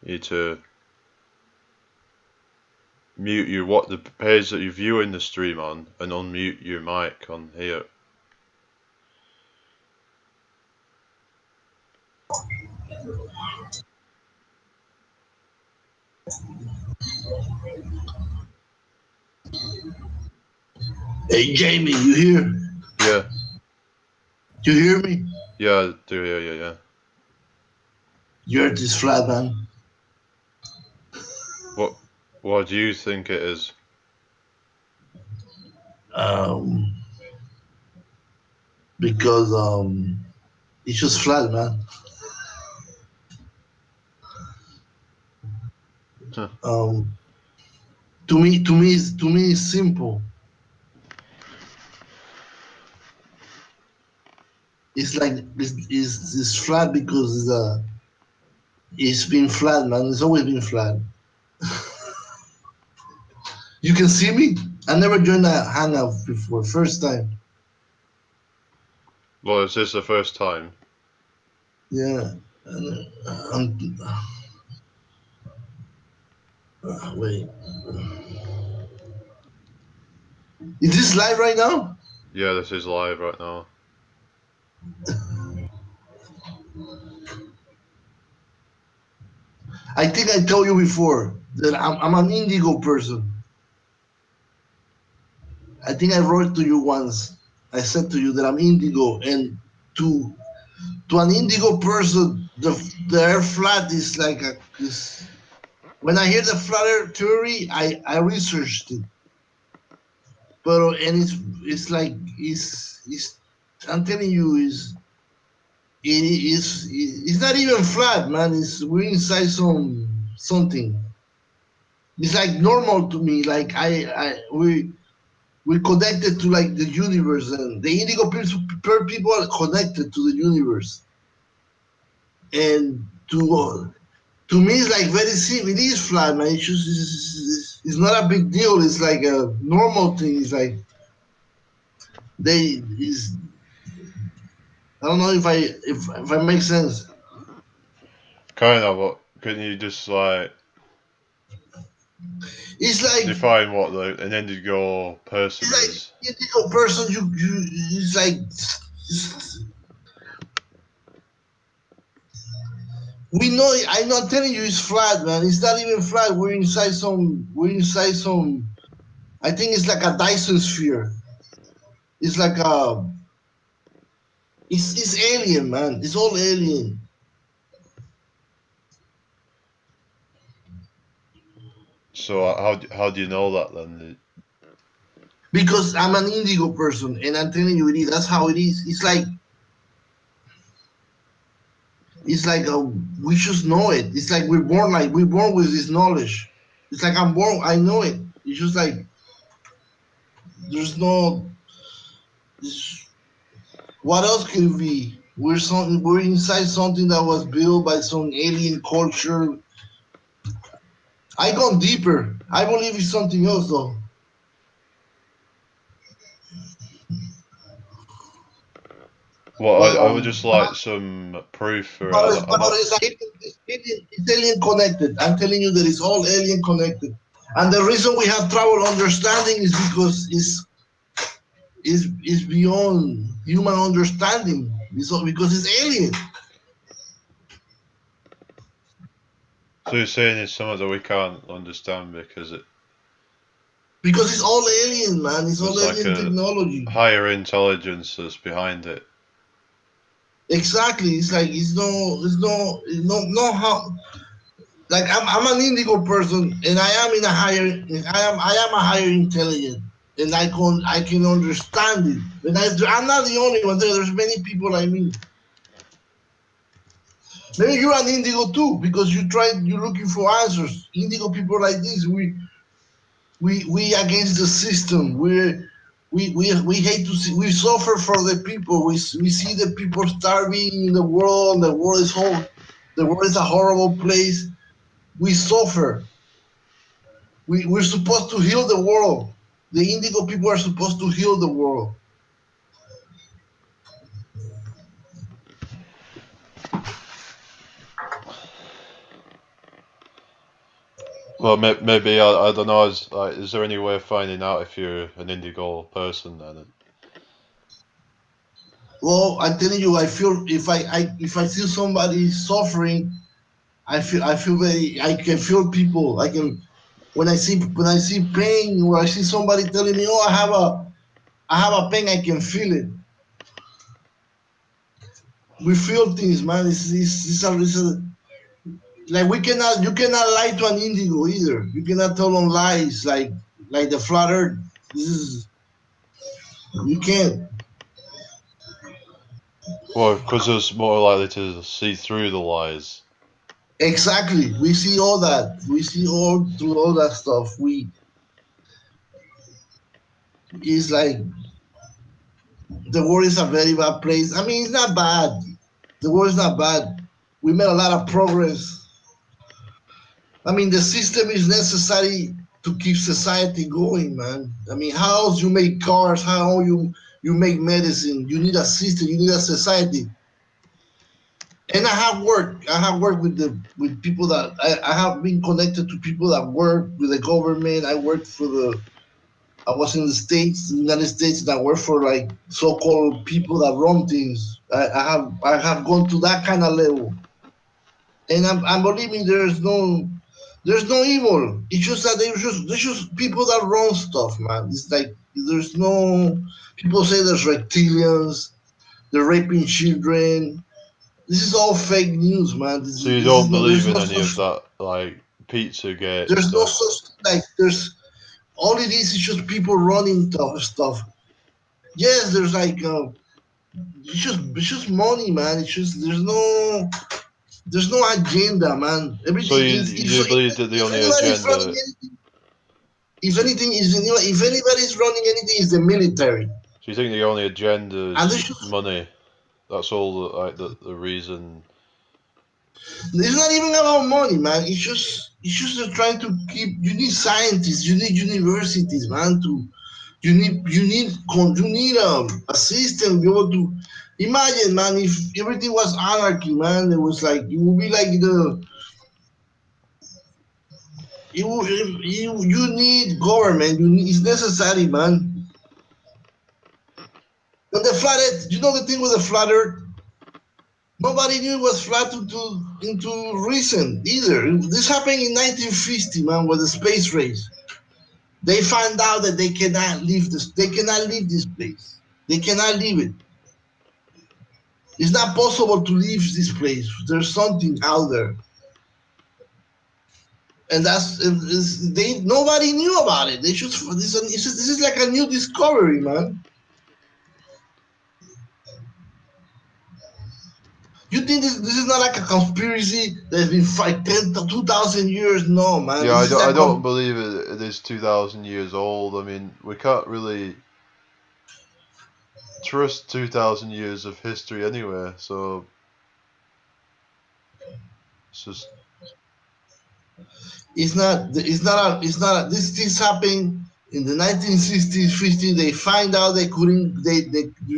You need to mute the page that you're viewing the stream on and unmute your mic on here. Hey Jamie, you here? Yeah. You hear me? Yeah, I do hear you, yeah. You heard this flat, man. What do you think it is? Because it's just flat, man. To me, it's simple. It's like it's flat because it's been flat, man. It's always been flat. You can see me. I never joined a hangout before. First time. Well, is this the first time? Yeah. Wait. Is this live right now? Yeah, this is live right now. I think I told you before that I'm an Indigo person. I think I wrote to you once. I said to you that I'm Indigo, and to an Indigo person, the air flat is like this. When I hear the flat earth theory, I researched it, but it's like it's I'm telling you it's not even flat, man. We're inside something. It's like normal to me. Like we're connected to like the universe, and the Indigo people are connected to the universe. And to me, it's like very simple. It is flat, man. It's not a big deal. It's like a normal thing. It's like they is. I don't know if I make sense. Kind of, but can you just like It's like define what an Indigo person is? Indigo person. It's like we know. I'm not telling you it's flat, man. It's not even flat. We're inside some. I think it's like a Dyson sphere. It's like a. It's alien, man. It's all alien. So how do you know that then? Because I'm an Indigo person, and I'm telling you it is. That's how it is. It's like we just know it. It's like we're born with this knowledge. It's like I'm born. I know it. It's just like there's no. What else could it be? We're inside something that was built by some alien culture. I gone deeper. I believe it's something else though. Well, I would just like some proof for it. It's alien connected. I'm telling you that it's all alien connected. And the reason we have trouble understanding is because it's beyond human understanding. Because it's alien. So you're saying it's something that we can't understand because it's all alien, man. It's all like alien technology. Higher intelligence that's behind it. Exactly. It's like it's no how. Like I'm an Indigo person, and I am a higher intelligence, and I can understand it. And I'm not the only one. There's many people like me. Maybe you're an Indigo too, because you're looking for answers. Indigo people like this, we against the system. We hate to see. We suffer for the people. We see the people starving in the world. The world is home. The world is a horrible place. We suffer. We're supposed to heal the world. The Indigo people are supposed to heal the world. Well, maybe I don't know. Is there any way of finding out if you're an Indigo person then? Well, I'm telling you, I feel if I see somebody suffering, I feel very I can feel people. I can when I see pain or I see somebody telling me, oh, I have a pain, I can feel it. We feel things, man. It's a like we cannot you cannot lie to an indigo either. You cannot tell them lies like the flat earth. This is you can't. Well, because it's more likely to see through the lies. Exactly. We see all that. We see all through all that stuff. We it's like the world is a very bad place. I mean, it's not bad. The world is not bad. We made a lot of progress. I mean, the system is necessary to keep society going, man. I mean, how else you make cars? How you make medicine? You need a system. You need a society. And I have worked. I have worked with people that I have been connected to people that work with the government. I worked for the. I was in the States, the United States, and I work for like so-called people that run things. I have gone to that kind of level, and I'm believing there's no evil. It's just that there's just people that run stuff, man. It's like there's no people say there's reptilians, they're raping children. This is all fake news, man. So you This is don't no believe there's in no any of such that, like Pizzagate there's no stuff. such like there's all it is just people running stuff. Yes, there's like it's just money, man. It's just there's no agenda, man. So Everything is you believe that the if only anybody's running agenda. anything, if anybody's running anything, is the military, So you think the only agenda and is money? That's all. Like the reason. it's not even about money, man. It's just they're trying to keep. You need scientists, you need universities, man. To you need a system to be able to imagine, man. If everything was anarchy, man, it was like it would be like the you need government. It's necessary, man. But the flat earth, you know the thing with the flat earth, nobody knew it was flat into recent either. This happened in 1950, man, with the space race. They found out that they cannot leave this. They cannot leave this place. They cannot leave it. It's not possible to leave this place. There's something out there, and they nobody knew about it. They just this is like a new discovery, man. You think this is not like a conspiracy that's been 2,000 years? No, man. Yeah, This is I a don't believe it is 2,000 years old. I mean, we can't really trust 2,000 years of history anyway. So it's just it's not a, this happened in the 1960s, 50s. They find out they couldn't they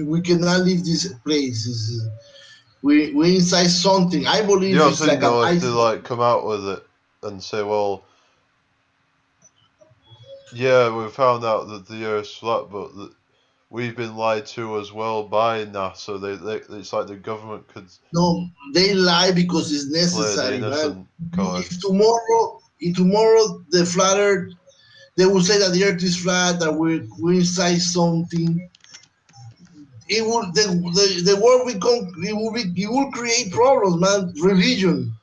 we cannot leave this place. We inside something. I you believe don't it's think like an they'll have to ice. like come out with it and say, well, yeah, we found out that the Earth's flat, but we've been lied to as well by NASA. It's like the government could No, they lie because it's play the necessary, man. innocent card. If tomorrow the flat Earth, they will say that the Earth is flat, that we're inside something. It will the world become it will create problems, man. Religion,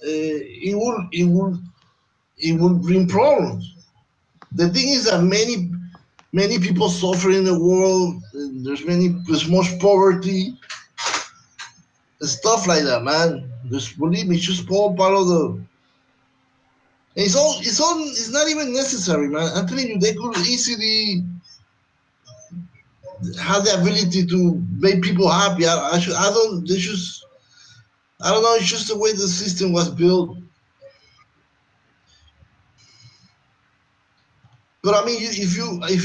it will bring problems. The thing is that many people suffer in the world. There's much poverty and stuff like that, man. Just believe me, it's just all part of the. It's not even necessary, man. I'm telling you, they could easily have the ability to make people happy. I don't. They just. I don't know. It's just the way the system was built. But I mean, if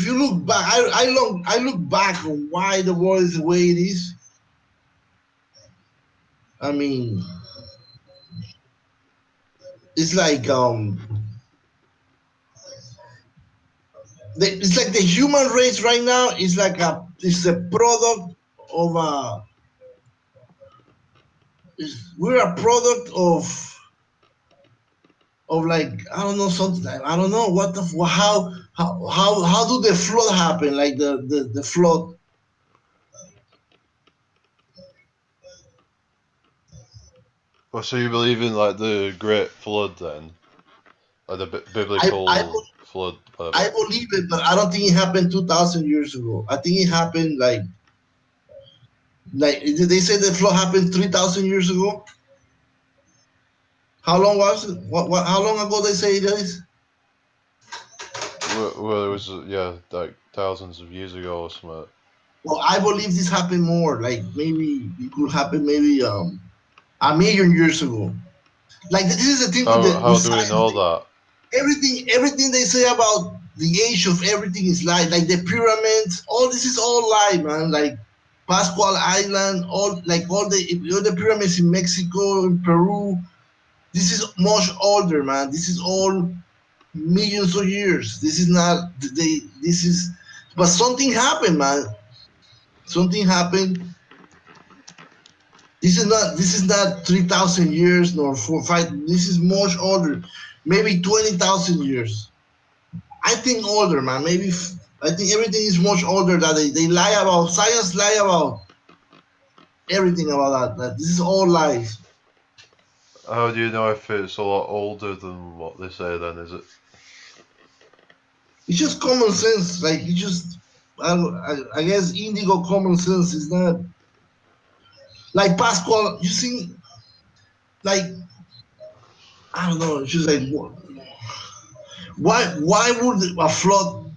you look back, I look back on why the world is the way it is. I mean, it's like It's like the human race right now is like it's a product of a we're a product of like I don't know something I don't know what the how do the flood happen like the flood. Well, so you believe in like the Great Flood then, like the I I biblical flood, I whatever. believe it, but I don't think it happened 2,000 years ago. I think it happened like did they say the flood happened 3,000 years ago? How long was it? What how long ago they say it is? Well, it was yeah, like thousands of years ago or something. Well, I believe this happened more. Like maybe it could happen maybe 1,000,000 years ago. Like this is the thing with How with do we science. know that? Everything they say about the age of everything is lie. Like the pyramids, all this is all lie, man. Like Pascual Island, all the pyramids in Mexico, in Peru. This is much older, man. This is all millions of years. This is not they. This is, but something happened, man. Something happened. This is not 3,000 years nor 4 5. This is much older. Maybe 20,000 years. I think older, man. I think everything is much older that they lie about. Science lie about everything about that. This is all lies. How do you know if it's a lot older than what they say? Then is it? It's just common sense. Like you just, I guess Indigo common sense is not like Pascual. You see, like I don't know. It's just like why would a flood,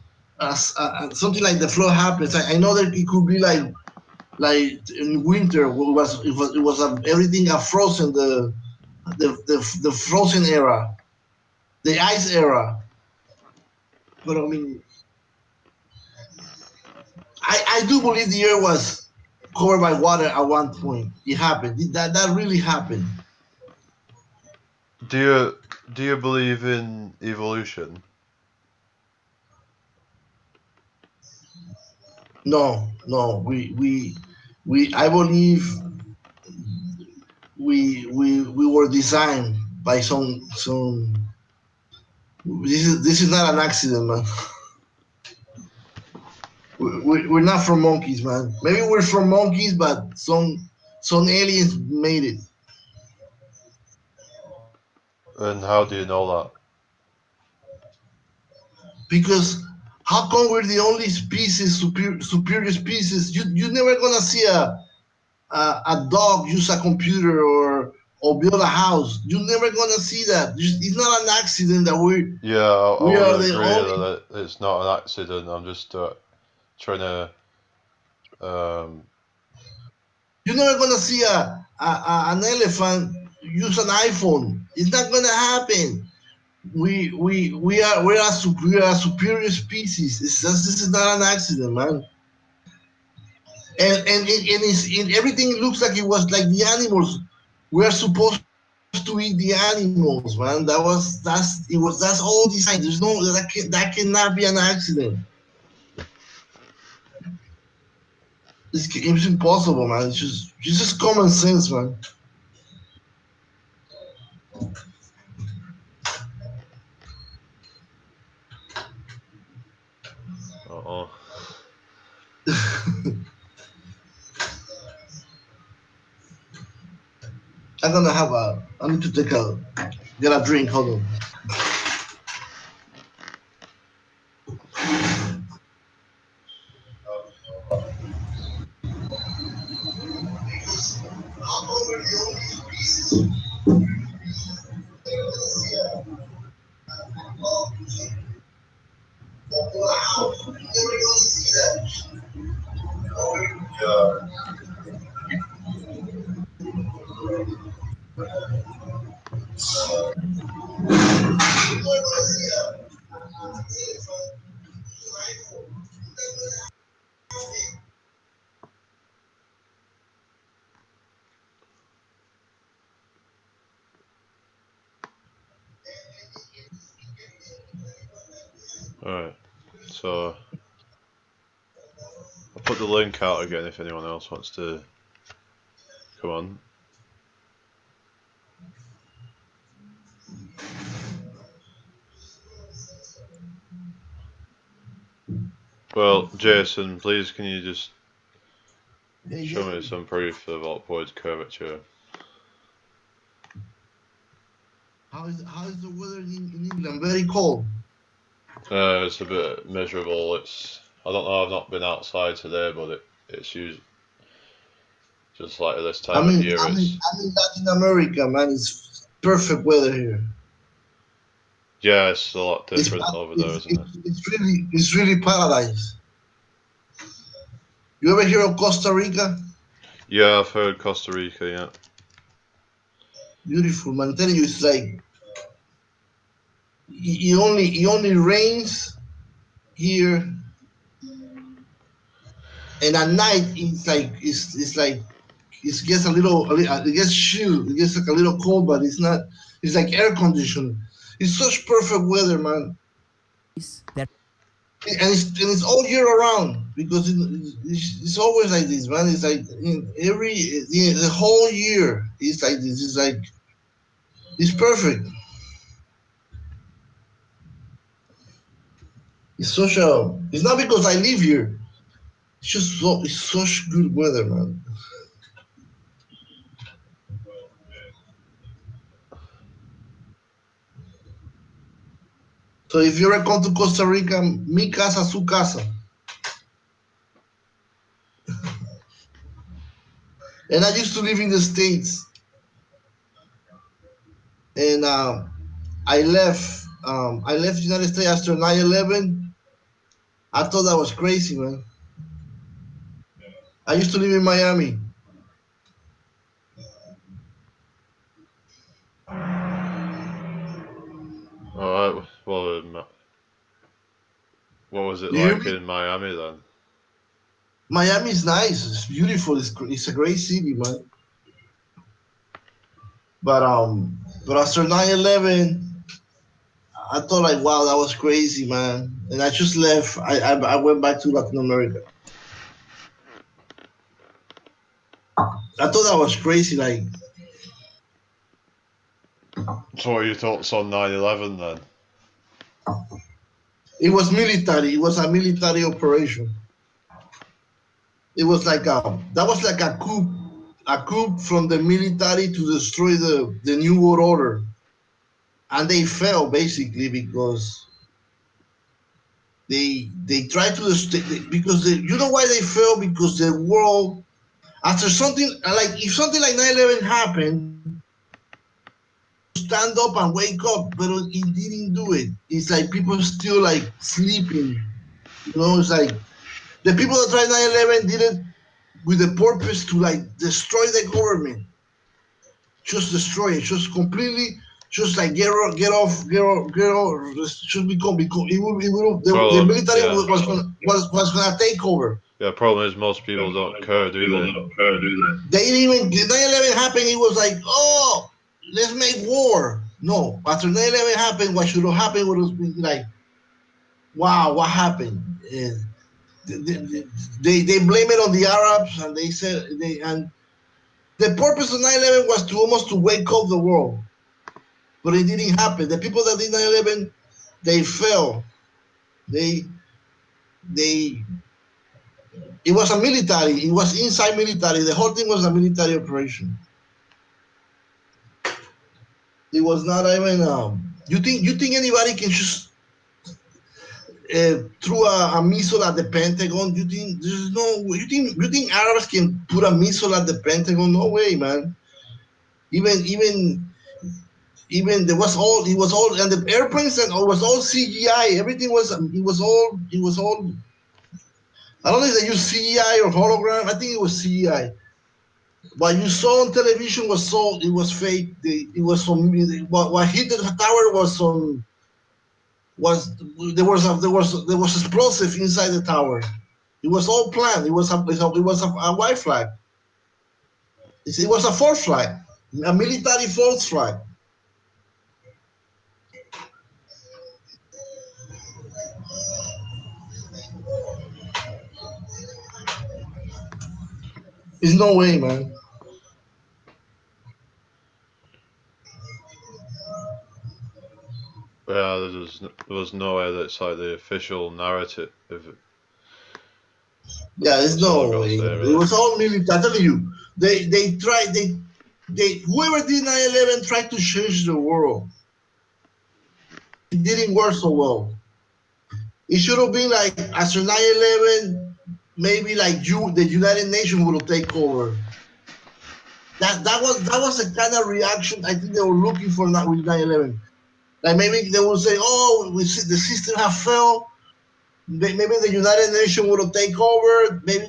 something like the flood happens? I know that it could be like in winter it was everything got frozen the frozen era, the ice era. But I mean, I do believe the earth was covered by water at one point. It happened. That really happened. Do you do you believe in evolution? No, no, we I believe we were designed by some. This is not an accident, man. We're not from monkeys, man. Maybe we're from monkeys, but some aliens made it. And how do you know that? Because how come we're the only species, superior species? You never gonna see a dog use a computer or build a house. You're never gonna see that. It's not an accident that Yeah, we I are would the agree only. that it's not an accident. I'm just trying to um, You're never gonna see an elephant use an iPhone. It's not gonna happen. We are a superior species. This is not an accident, man. Everything looks like it was like the animals. We are supposed to eat the animals, man. That's all design. There's no that cannot be an accident. It's impossible, man. It's just common sense, man. uh-oh. I'm gonna have a. I need to get a drink. Hold on. All right. So I'll put the link out again if anyone else wants to come on. Well, Jason, please can you just show me some proof of upward curvature? How is the weather in England? Very cold. It's a bit miserable. I don't know. I've not been outside today, but it's usually just like this time of year. I'm in Latin America, man. It's perfect weather here. Yeah, it's a lot different over there, isn't it? It's really paradise. You ever hear of Costa Rica? Yeah, I've heard Costa Rica. Yeah. Beautiful, man. I'm telling you, it's like it only rains here, and at night it's like it gets it gets chill, it gets like a little cold, but it's not. It's like air conditioned. It's such perfect weather, man. And it's all year around because it's always like this, man. It's like the whole year it's like this. It's like it's perfect. It's not because I live here. It's such good weather, man. So if you ever come to Costa Rica, mi casa, su casa. And I used to live in the States, and I left. I left the United States after 9/11. I thought that was crazy, man. I used to live in Miami. All right. Well, what was it You hear like me? in Miami then? Miami is nice. It's beautiful. It's a great city, man. But after 9/11, I thought like, wow, that was crazy, man. And I just left. I went back to Latin America. I thought that was crazy. Like, So, what are your thoughts on 9/11 then? it was military. It was a military operation. It was like that was like a coup from the military to destroy the new world order, and they fell basically because they tried to because you know why they fell, because the world, after something like, if something like 9/11 happened, stand up and wake up, but it didn't do it. It's like people still like sleeping. It's like the people that tried 9/11 did it with the purpose to like destroy the government, just destroy it, just completely, just like get off, just become the Well, military yeah. was gonna take over. Yeah. Problem is most people don't care, do they? They didn't even 9/11 happened. It was like, oh, let's make war. No, after 9/11 happened, what should have happened would have been like, wow, what happened? They blame it on the Arabs, and they said and the purpose of 9/11 was to almost to wake up the world, but it didn't happen. The people that did 9/11, they fell. They it was a military. It was inside military. The whole thing was a military operation. It was not even. You think anybody can just throw a missile at the Pentagon? You think there's no? You think Arabs can put a missile at the Pentagon? No way, man. Even there was all it was all, and the airplanes, and it was all CGI. Everything was it was all. I don't know if they used CGI or hologram. I think it was CGI. What you saw on television it was fake. It was some what hit the tower was some was there was explosive inside the tower. It was all planned. It was a white flag. It was a false flag, a military false flag. There's no way, man. Yeah, there was no way that's like the official narrative. Yeah, there's That's all no I've got to way. say, It really. was all military. I'm telling you, they tried they whoever did 9/11 tried to change the world. It didn't work so well. It should have been like after 9/11, maybe like you, the United Nations would have taken over. That was the kind of reaction I think they were looking for with 9/11. Like maybe they would say, "Oh, the system have failed. Maybe the United Nations would have taken over. Maybe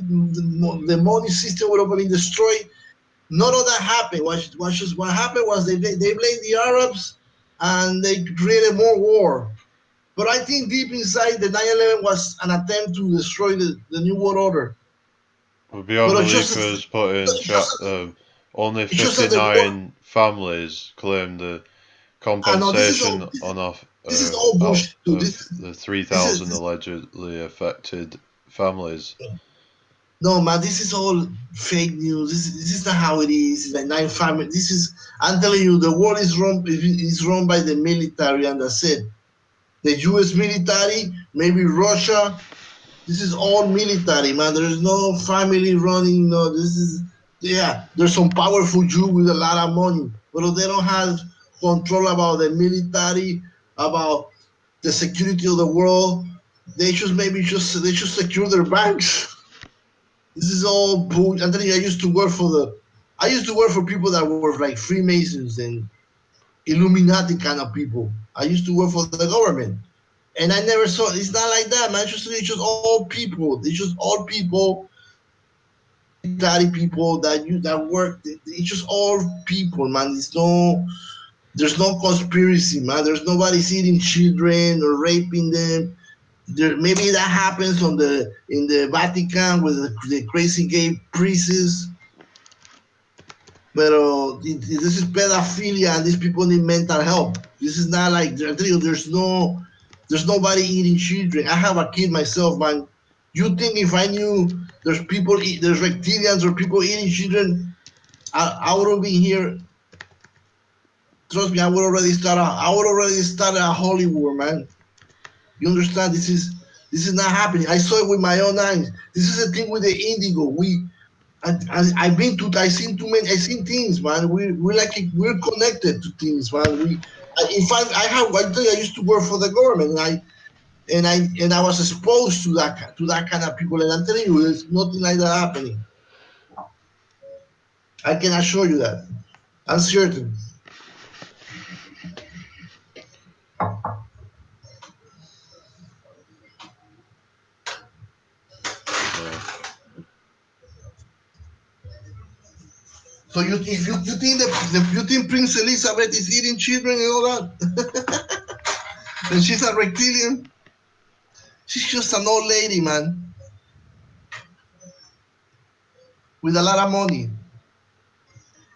the money system would have been destroyed." None of that happened. What happened was they blamed the Arabs and they created more war. But I think deep inside, the 9/11 was an attempt to destroy the New World Order. Beyond But belief was put in chat. Only it's just that the war. 59 families claimed the I know this is compensation all. on off This is all out bullshit. Too. of the This 3,000 is allegedly affected families. no man. This is all fake news. This is not how it is. It's like nine family. This is. I'm telling you, the world is run by the military, and that's it. The U.S. military, maybe Russia. This is all military, man. There's no family running. No, this is yeah. There's some powerful Jew with a lot of money, but they don't have control about the military, about the security of the world. They just they should secure their banks. This is all bull. I'm telling you, I used to work for people that were like Freemasons and Illuminati kind of people. I used to work for the government. And I never saw. It's not like that, man. It's just all people. It's just all people, military people that work. It's just all people, man. There's no conspiracy, man. There's nobody eating children or raping them. Maybe that happens in the Vatican with the crazy gay priests. But this is pedophilia, and these people need mental help. This is not like I tell you. There's nobody eating children. I have a kid myself, man. You think if I knew there's reptilians or people eating children, I wouldn't be here. Trust me, I would already start a Hollywood, man. You understand? This is not happening. I saw it with my own eyes. This is the thing with the Indigo. I seen too many. I seen things, man. We're connected to things, man. I tell you, I used to work for the government, and I was exposed to that kind of people. And I'm telling you, there's nothing like that happening. I can assure you that. I'm certain. So if you think Prince Elizabeth is eating children and all that, and she's a reptilian, she's just an old lady, man, with a lot of money.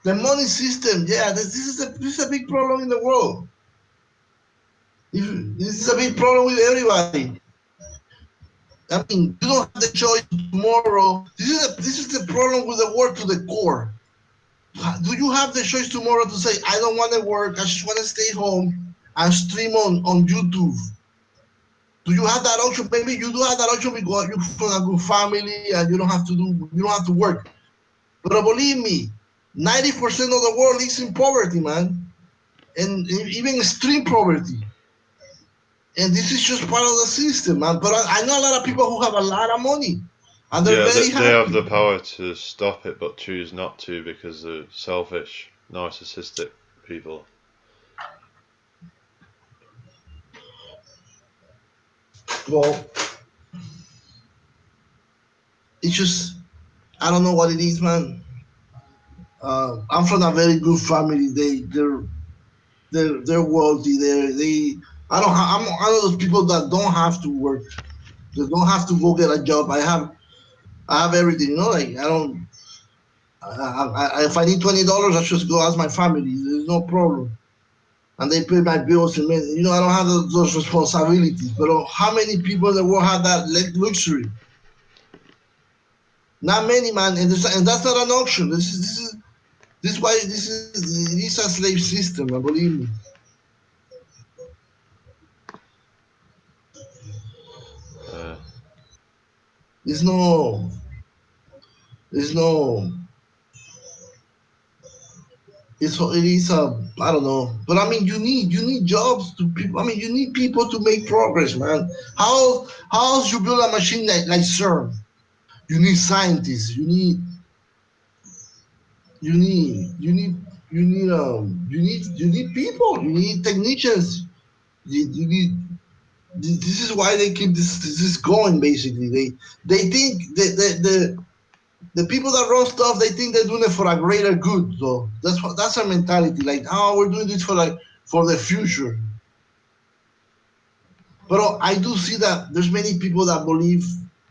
The money system, yeah, this is a big problem in the world. This is a big problem with everybody. I mean, you don't have the choice tomorrow. This is the problem with the world to the core. Do you have the choice tomorrow to say, I don't want to work, I just want to stay home and stream on YouTube? Do you have that option? Maybe you do have that option because you're from a good family and you don't have to work. But believe me, 90% of the world is in poverty, man, and even extreme poverty. And this is just part of the system, man. But I know a lot of people who have a lot of money, and they're very happy. They have the power to stop it, but choose not to because they're selfish, narcissistic people. Well, it's just I don't know what it is, man. I'm from a very good family. They're wealthy. I'm one of those people that don't have to work. They don't have to go get a job. I have everything. You know, like I don't. If I need $20, I just go ask my family. There's no problem, and they pay my bills. And I don't have those responsibilities. But how many people in the world have that luxury? Not many, man, and that's not an auction. This is why it is a slave system. Man, believe me. Yeah. There's no, there's no. It is I don't know, but I mean you need jobs to people. I mean you need people to make progress, man. How else you build a machine like CERN? You need scientists. You need people. You need technicians. You need. This is why they keep this going. Basically, they think the people that run stuff, they think they're doing it for a greater good. So that's our mentality. Like, oh, we're doing this for the future. But I do see that there's many people that believe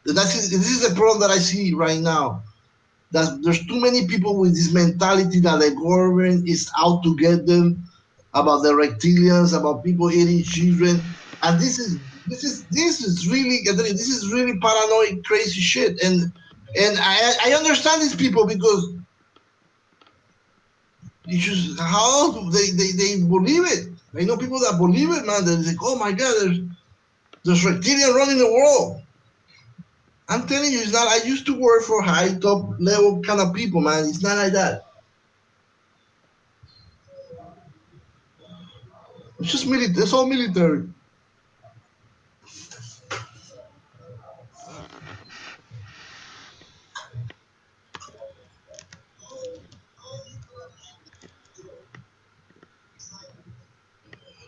that this is the problem that I see right now. That there's too many people with this mentality that the government is out to get them, about the reptilians, about people eating children, and this is really this is really paranoid, crazy shit. And I understand these people because you just how they believe it. I know people that believe it, man. They're like, oh my god, there's reptilian running the world. I'm telling you, it's not. I used to work for high top level kind of people, man. It's not like that. It's just military. It's all military.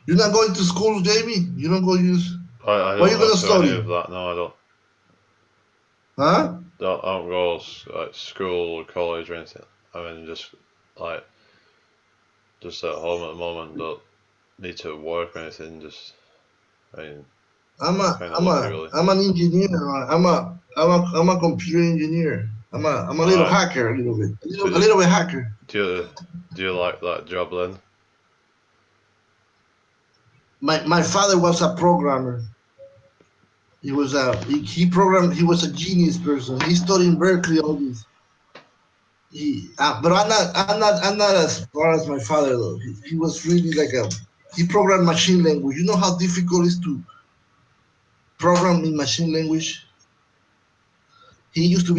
You're not going to school, Jamie. You don't go use. I What are don't you go gonna to any study? of that. No, I don't. Huh? I don't go like school or college or anything. I mean, just like just at home at the moment. Don't need to work or anything. Just I mean, kind of lucky really. I'm an engineer. I'm a computer engineer. I'm a little Alright. hacker, a little bit, a little bit hacker. Do you like that job then? My father was a programmer. He programmed. He was a genius person. He studied in Berkeley. All this. But I'm not as far as my father though. He was really like he programmed machine language. You know how difficult it is to program in machine language. He used to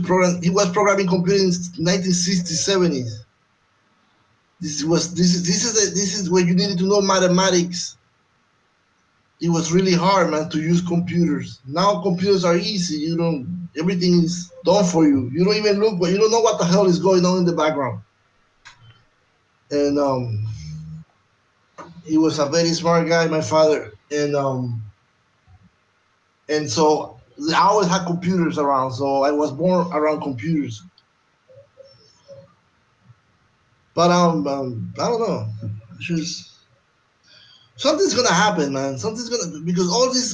program. He was programming computers in 1960s, 70s. This is where you needed to know mathematics. It was really hard, man, to use computers. Now computers are easy. You don't everything is done for you. You don't even look, but you don't know what the hell is going on in the background. And he was a very smart guy, my father, and so I always had computers around. So I was born around computers. But I don't know. It's just something's gonna happen, man. Something's gonna because all these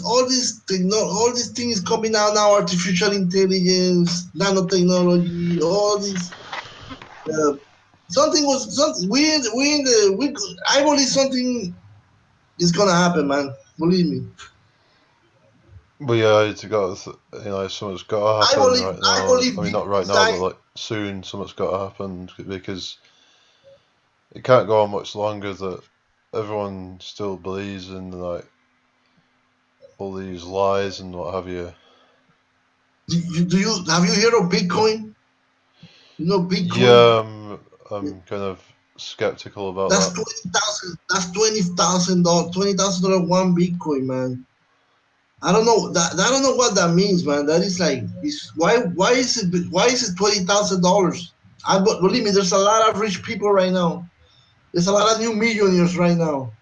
things coming out now, artificial intelligence, nanotechnology, all these. Uh, something was something. We in the we. I believe something is gonna happen, man. Believe me. But yeah, it's got something's got to happen right I now. believe I mean, deep not right now, but inside. like soon, something's got to happen because it can't go on much longer that everyone still believes in like all these lies and what have you. Do you have you heard of Bitcoin? You know Bitcoin. Yeah, I'm kind of skeptical about That's that. 20,000. That's $20,000. $20,000 one Bitcoin, man. I don't know that. I don't know what that means, man. That is like, why is it $20,000? Believe me, there's a lot of rich people right now. There's a lot of new millionaires right now.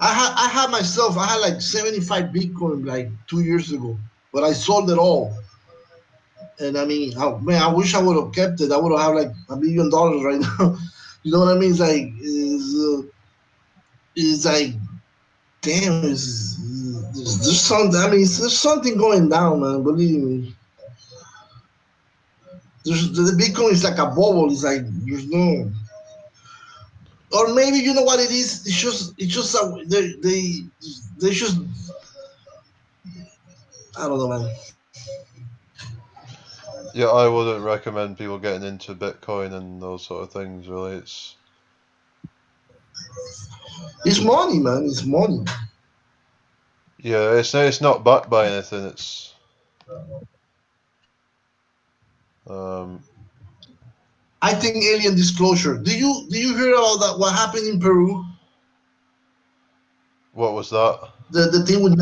I had myself. I had like 75 Bitcoin like 2 years ago, but I sold it all. And I mean, man, I wish I would have kept it. I would have like $1 million right now. You know what I mean? It's like damn. There's something. I mean, there's something going down, man. Believe me. The Bitcoin is like a bubble. It's like there's no. Or maybe you know what it is. It's just they just I don't know, man. Yeah, I wouldn't recommend people getting into Bitcoin and those sort of things. Really, It's money, man. It's money. yeah, it's not backed by anything. It's I think alien disclosure. Do you hear about that? What happened in Peru? what was that? The thing with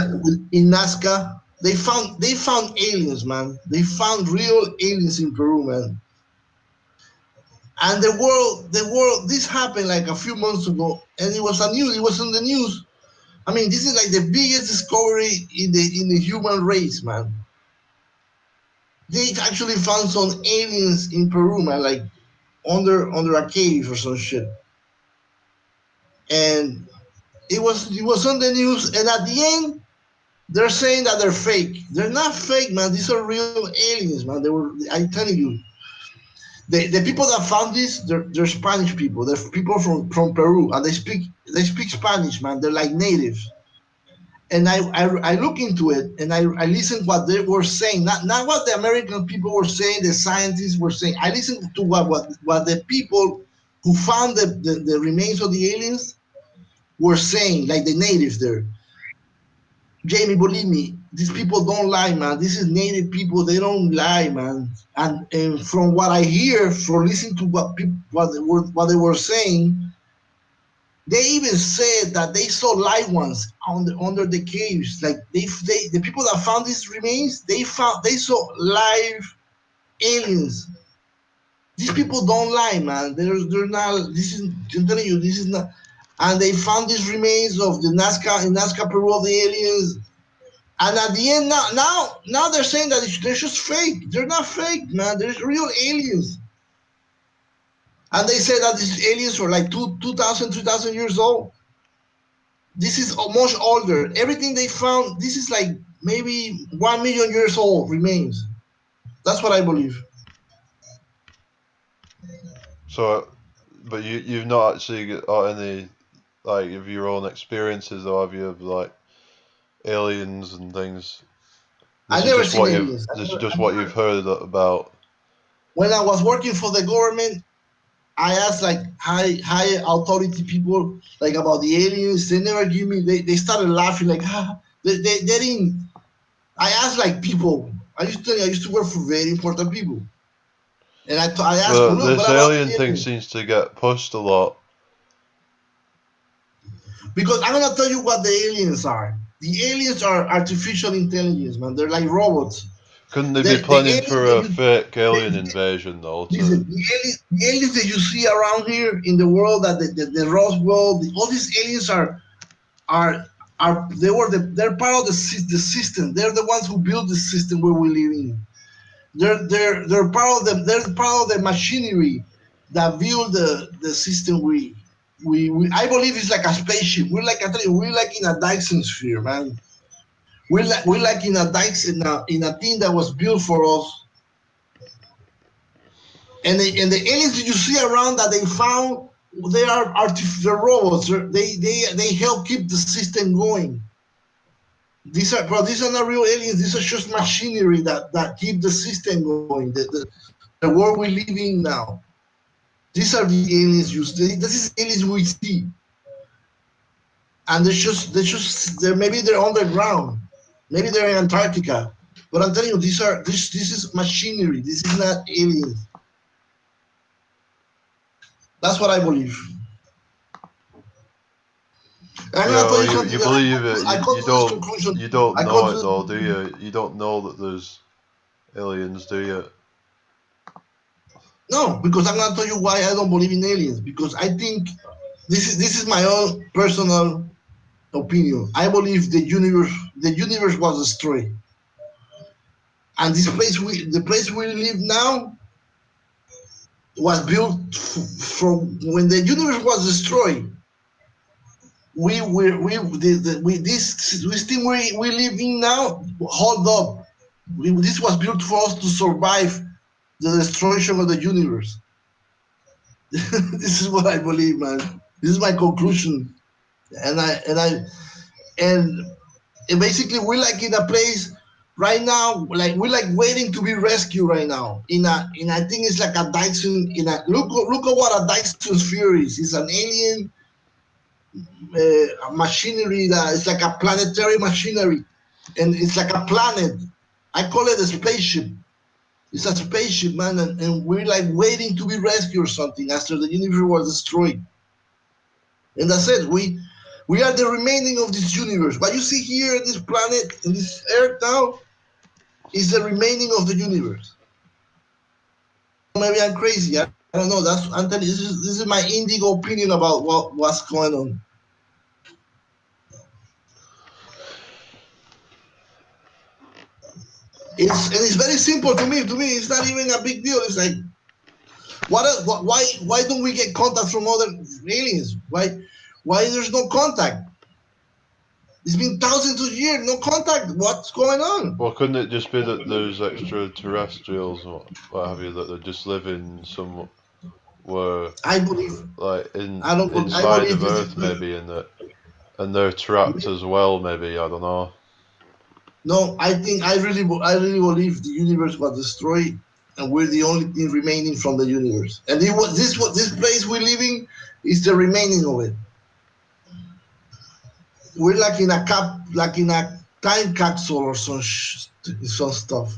in Nazca. They found aliens, man. They found real aliens in Peru, man. And the world. This happened like a few months ago, and it was a news. It was on the news. I mean, this is like the biggest discovery in the human race, man. They actually found some aliens in Peru, man, like under a cave or some shit. And it was on the news, and at the end they're saying that they're fake. They're not fake, man. These are real aliens, man. I'm telling you, the people that found this, they're Spanish people. They're people from Peru, and they speak Spanish, man. They're like natives. And I look into it, and I listen what they were saying, not what the American people were saying, the scientists were saying. I listened to what the people who found the remains of the aliens were saying, like the natives there. Jamie, believe me, these people don't lie, man. This is native people. They don't lie, man. And from what I hear, from listening to what they were saying, they even said that they saw live ones under the caves. Like the people that found these remains, they saw live aliens. These people don't lie, man. They're not. I'm telling you, this is not. And they found these remains of the Nazca Peru of the aliens. And at the end, now they're saying that they're just fake. They're not fake, man. There's real aliens. And they say that these aliens were like 2,000, 3,000 years old. This is much older. Everything they found, this is like maybe 1 million years old remains. That's what I believe. So, but you've not actually got any like of your own experiences, or have you, of like aliens and things? I never seen aliens. This is just what you've heard about. When I was working for the government, I asked like high authority people like about the aliens. They never give me. They started laughing like they didn't. I asked like people. I used to work for very important people, and I asked them, look, This what about alien the thing aliens? seems to get pushed a lot. Because I'm gonna tell you what the aliens are. The aliens are artificial intelligence, man. They're like robots. Couldn't they The, be the planning aliens for that a you fake alien the, invasion though? listen, the aliens that you see around here in the world, that the Roswell, all these aliens are they're part of the system. They're the ones who build the system where we live in. They're part of the machinery that build the system we I believe it's like a spaceship. I tell you, we're like in a Dyson sphere, man. We're like in a Dyson in a thing that was built for us. And the aliens that you see around that they found, they are artificial robots. They help keep the system going. These are not real aliens. These are just machinery that keep the system going. The world we live in now. These are the aliens you see. This is aliens we see, and they're maybe they're underground, maybe they're in Antarctica. But I'm telling you, this is machinery. This is not aliens. That's what I believe. I'm Yeah, gonna tell well, you you something that believe it. I come to this conclusion. You don't I come know to it this though, do conclusion. you? You don't know that there's aliens, do you? No, because I'm gonna tell you why I don't believe in aliens. Because I think this is my own personal opinion. I believe the universe was destroyed, and the place we live now was built from when the universe was destroyed. This thing we live in now hold up. This was built for us to survive the destruction of the universe. This is what I believe, man. This is my conclusion, and I and basically we're like in a place. right now, like we're like waiting to be rescued right now. In I think it's like a Dyson. Look at what a Dyson sphere is. It's an alien machinery that is like a planetary machinery, and it's like a planet. I call it a spaceship. It's a spaceship, man, and we're like waiting to be rescued or something after the universe was destroyed. And that's it. We are the remaining of this universe. What you see here in this planet, in this Earth now, is the remaining of the universe. Maybe I'm crazy. I don't know. I'm telling you, this is my indigo opinion about what's going on. It's very simple to me. To me, it's not even a big deal. It's like, why don't we get contact from other aliens? Why there's no contact? It's been thousands of years, no contact. What's going on? Well, couldn't it just be that there's extraterrestrials or what have you that they're just living somewhere, I believe, like I don't. I inside believe of Earth maybe, and they're trapped as well. Maybe I don't know. No, I really believe the universe was destroyed, and we're the only thing remaining from the universe. And this place we're living is the remaining of it. We're like in a time capsule or some stuff.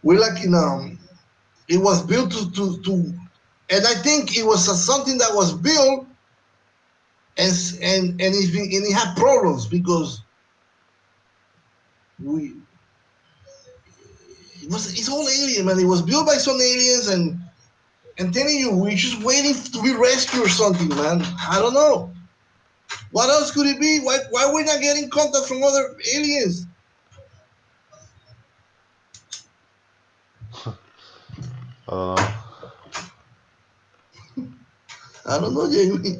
We're like in it was built to and I think it was something that was built and it had problems because it's all alien, man. It was built by some aliens, and I'm telling you, we're just waiting to be rescued or something, man. I don't know. What else could it be? Why we're not getting contact from other aliens? I don't know. I don't know, Jamie.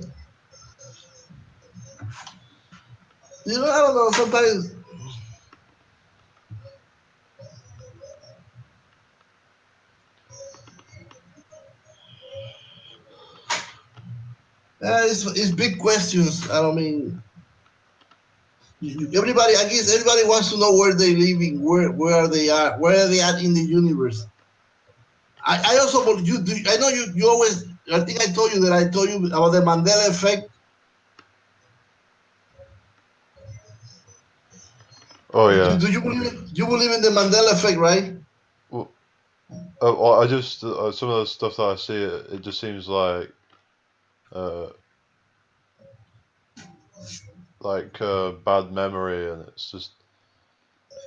I don't know. Sometimes. It's big questions. I don't mean, everybody. I guess everybody wants to know where they're living, where they are they at in the universe. I also, I know you always. I think I told you about the Mandela effect. Oh yeah. Do you believe in the Mandela effect, right? Well, I just some of the stuff that I see, it just seems uh, like bad memory, and it's just.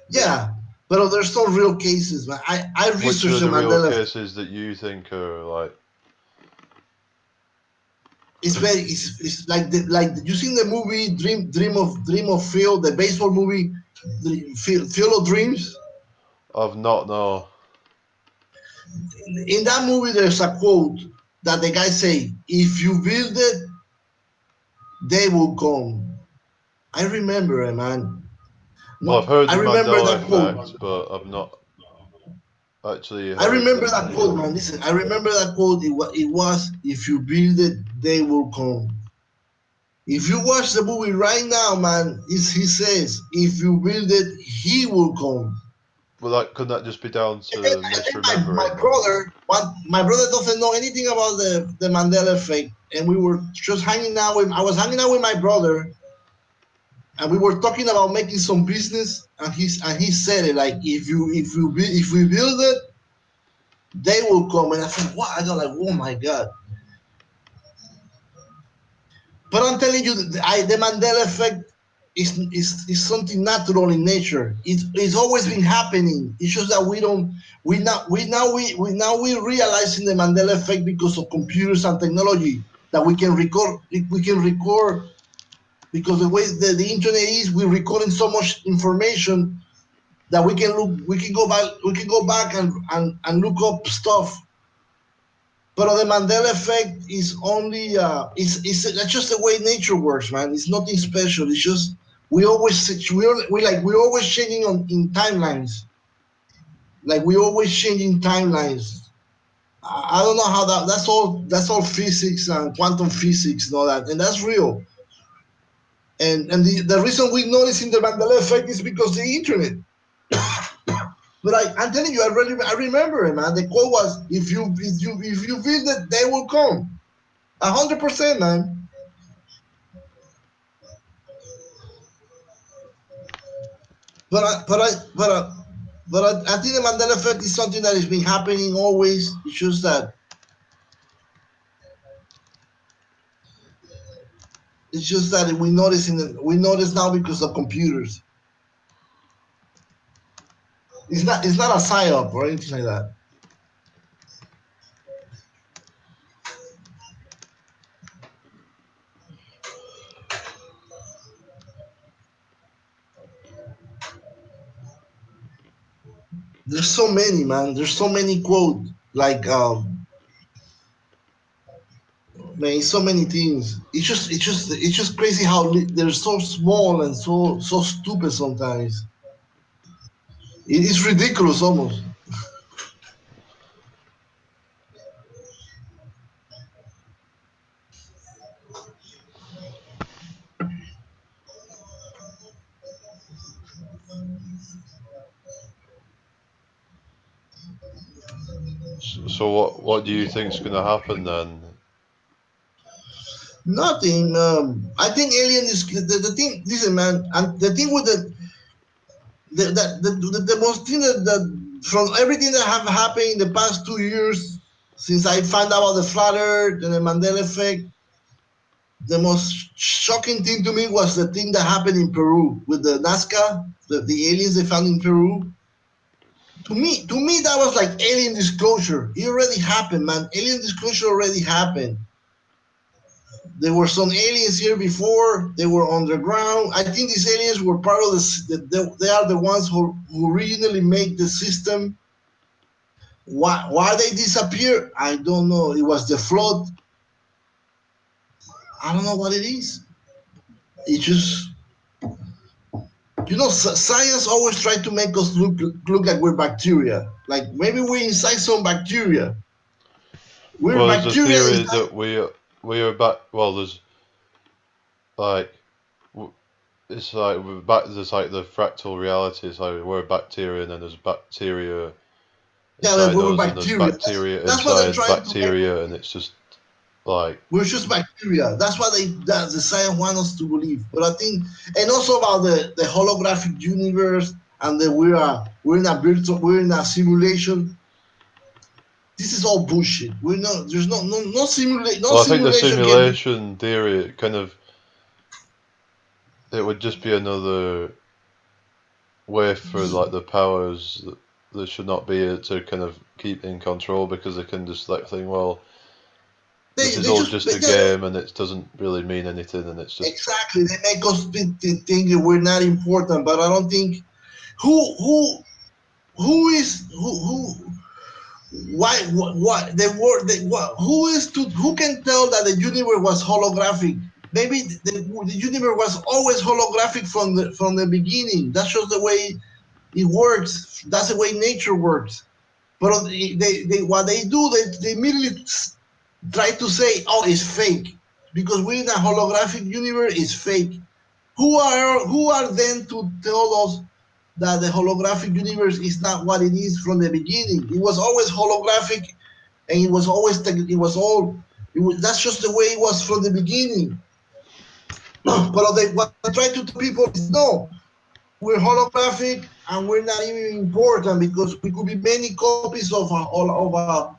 Yeah, but there's no real cases, man. I Which researched are the the real Mandela. cases that you think are like? It's like you seen the movie Dream of Phil, the baseball movie, Field of Dreams. I've not no. In that movie, there's a quote that the guy say, "If you build it, they will come." I remember it, man. Well, I've No, heard I the remember Mandela that quote. effect, but I've not actually I heard remember that. that quote, man. Listen, I remember that quote. It was, "If you build it, they will come." If you watch the movie right now, man, he says, "If you build it, he will come." Well, could that just be down to My misremembering? brother, my brother doesn't know anything about the Mandela effect, and we were just hanging out with. I was hanging out with my brother, and we were talking about making some business, and he said it like, if we build it, they will come. And I said, what? I got like, oh my god. But I'm telling you, the Mandela effect is something natural in nature. It's always been happening. It's just that we realizing the Mandela effect because of computers and technology that we can record because the way the internet is, we're recording so much information that we can go back and look up stuff. But the Mandela effect is only it's that's just the way nature works, man. It's nothing special. It's just we're always changing in timelines. Like we always changing timelines. I don't know how that's all physics and quantum physics and all that, and that's real. And the reason we noticing the Mandela effect is because the internet. But I'm telling you, I remember it, man. The quote was, "If you feel that they will come, 100%, man." But I, but I, but I, I think the Mandela effect is something that has been happening always. It's just that we notice now because of computers. It's not a psyop or anything like that. There's so many, man. There's so many quotes. Like man, so many things. It's just crazy how they're so small and so stupid sometimes. It's ridiculous almost. So what do you think's going to happen then? Nothing. I think alien is the thing. Listen, man, and the thing with the most thing that from everything that have happened in the past 2 years since I found out about the flat Earth and the Mandela effect, the most shocking thing to me was the thing that happened in Peru with the Nazca, the aliens they found in Peru. To me, that was like alien disclosure. It already happened, man. Alien disclosure already happened. There were some aliens here before. They were underground. I think these aliens were part of they are the ones who originally made the system. Why they disappear? I don't know. It was the flood. I don't know what it is. It just science always try to make us look like we're bacteria. Like maybe we're inside some bacteria. We're Well, there's a bacteria theory inside. that we are back. Well, there's like it's like we're back. There's like the fractal reality. It's like we're bacteria, and then there's bacteria Yeah, like inside we were us, and there's bacteria. bacteria That's what they're inside trying to make. bacteria, and it's just like We're just bacteria. That's what the science want us to believe. But I think, and also about the holographic universe and that we're in a virtual, we're in a simulation. This is all bullshit. We're not. There's no well, I think the simulation can be. simulation theory kind of it would just be another way for like the powers that should not be to kind of keep in control because they can just like think, well, this is They all just just a game and it doesn't really mean anything and it's just exactly. They make us think that we're not important. But I don't think who who who is who why what the word what who can tell that the universe was holographic. Maybe the universe was always holographic from the beginning. That's just the way it works. That's the way nature works. But they what they do, they immediately try to say, oh, it's fake because we're in a holographic universe. It's fake. Who are then to tell us that the holographic universe is not what it is from the beginning? It was always holographic, and it was always it was all. That's just the way it was from the beginning. But what they try to tell people is no, we're holographic and we're not even important because we could be many copies of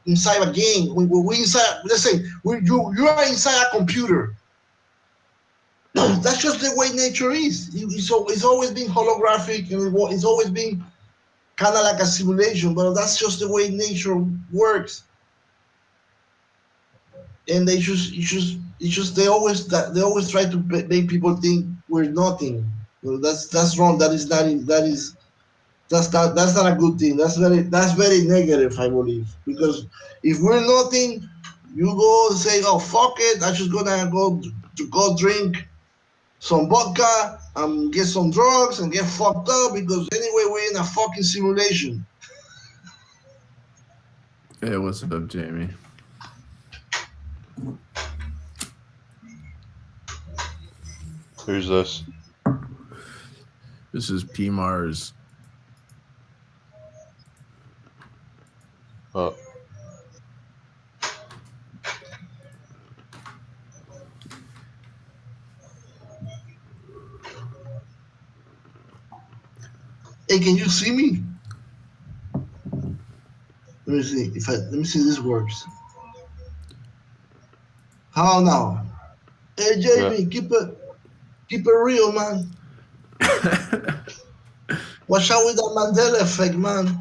inside a game. We inside. Let's say you are inside a computer. That's just the way nature is. It's always been holographic and it's always been kind of like a simulation. But that's just the way nature works. And they always try to make people think we're nothing. Well, that's wrong. That's not a good thing. That's very negative, I believe. Because if we're nothing, you go and say, "Oh fuck it, I'm just gonna go drink some vodka and get some drugs and get fucked up because anyway we're in a fucking simulation." Hey, what's up, Jamie? who's this? This is P Mars. Oh. Hey, can you see me? Let me see if let me see if this works. How now? Hey Yeah. JB, keep it real, man. Watch out with that Mandela effect, man.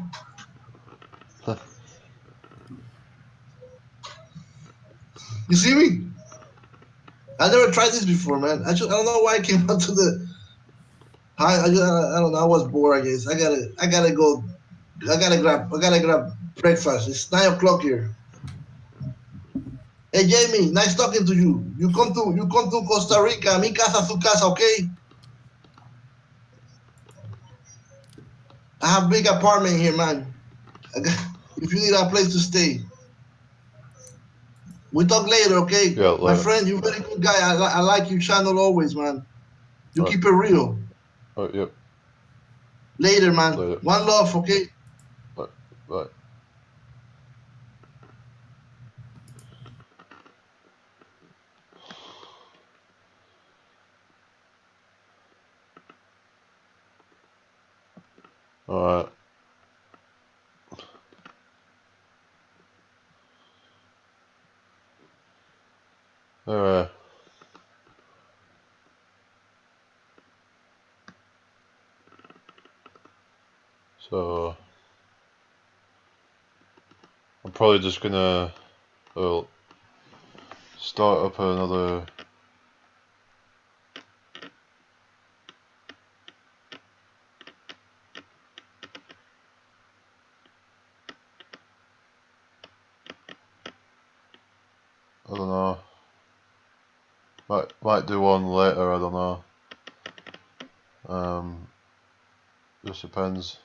You see me? I never tried this before, man. I don't know why I came out to the. I don't know. I was bored. I guess I gotta go. I gotta grab breakfast. It's 9 o'clock here. Hey Jamie, nice talking to you. You come to Costa Rica. Mi casa su casa, okay? I have a big apartment here, man. If you need a place to stay, we talk later, okay? Yeah, My later. friend, you're a very good guy. I like your channel always, man. You Alright. keep it real. Alright, yep. Later, man. Later. One love, okay? Bye. Bye. Alright. Alright. So I'm probably just gonna start up another. I don't know. Might do one later. I don't know. Just depends.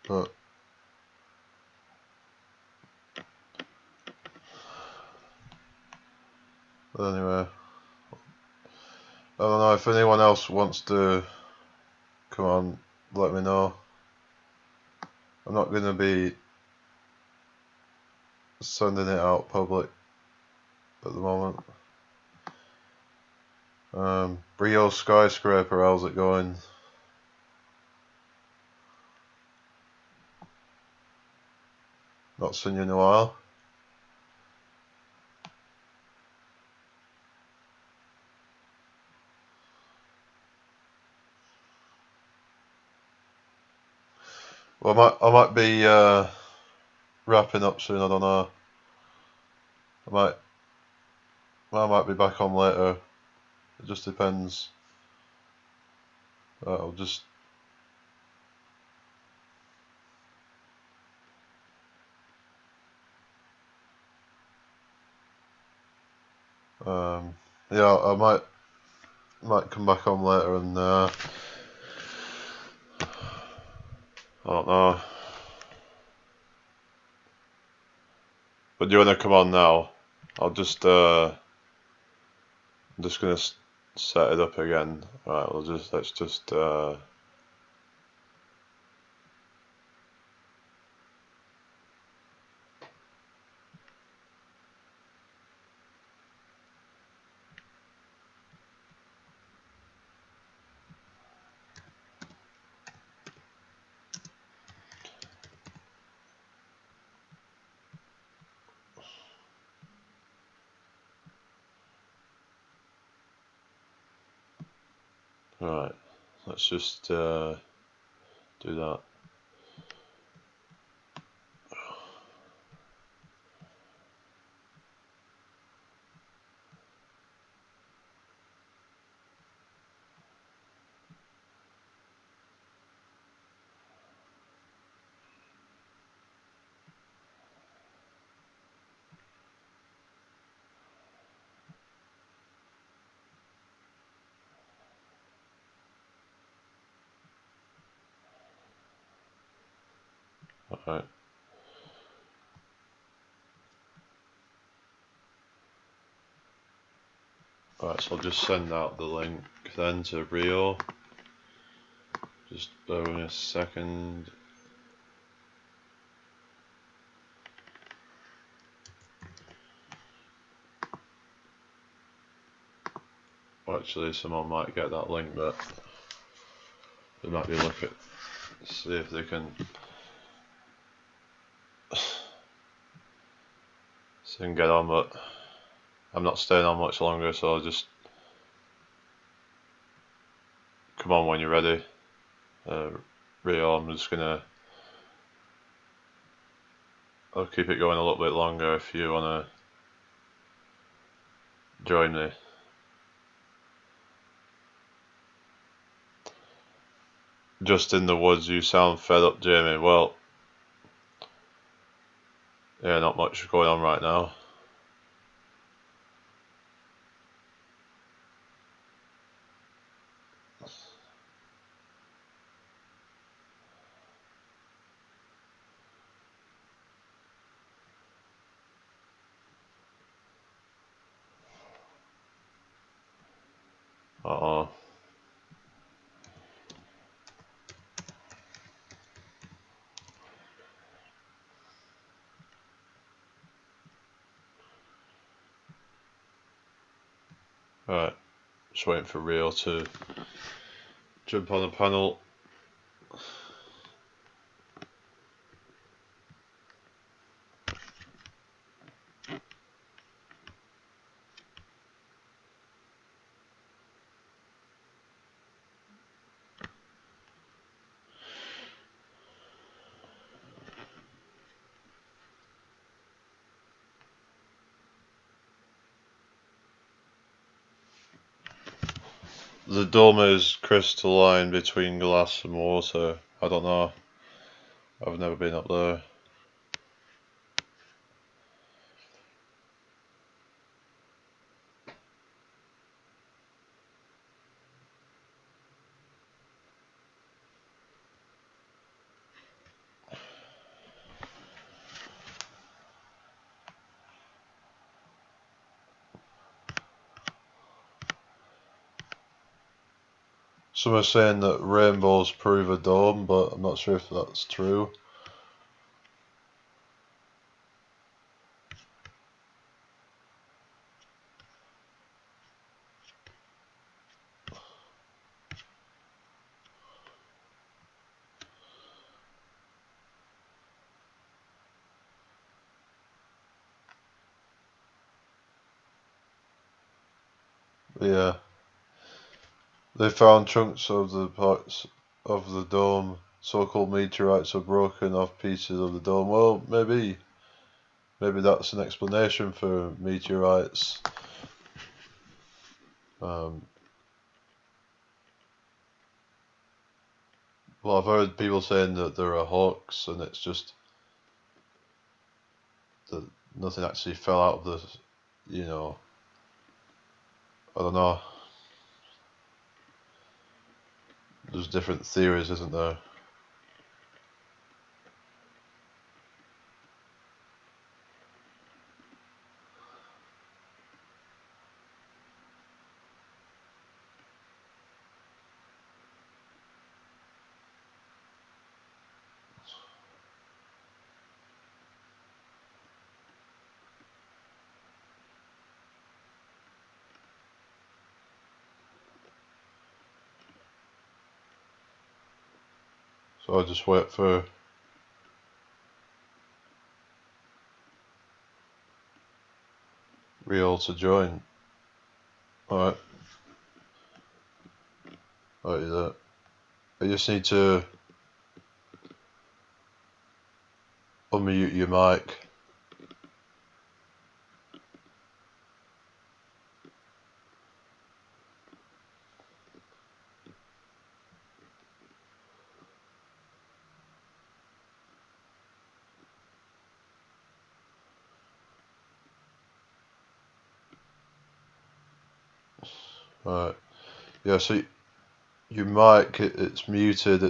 But anyway, I don't know if anyone else wants to come on. Let me know. I'm not gonna be sending it out public at the moment. Brio Skyscraper, how's it going? Not seen you in a while. Well, I might be wrapping up soon. I don't know. I might be back on later. It just depends. I'll just. Yeah, I might come back on later and I don't know. But do you want to come on now? I'm just gonna set it up again. Right, let's just right. Let's just do that. Alright. Alright, so I'll just send out the link then to Rio. Just bear with me a second. actually someone might get that link, but they might be looking, see if they can get on, but I'm not staying on much longer, so I'll just come on when you're ready. Rio, I'll keep it going a little bit longer if you want to join me. Just in the woods, you sound fed up, Jamie. Well, yeah, not much going on right now. Uh-oh. Right, just waiting for Rio to jump on the panel. The dome is crystalline between glass and water. I don't know. I've never been up there. Some are saying that rainbows prove a dome, but I'm not sure if that's true. Yeah. They found chunks of the parts of the dome. So-called meteorites are broken off pieces of the dome. Well, maybe that's an explanation for meteorites. Well, I've heard people saying that they're a hoax, and it's just that nothing actually fell out of the, I don't know. There's different theories, isn't there? So I'll just wait for Real to join. Alright. Alright, there. I just need to unmute your mic. Alright. Yeah, so your mic, it's muted.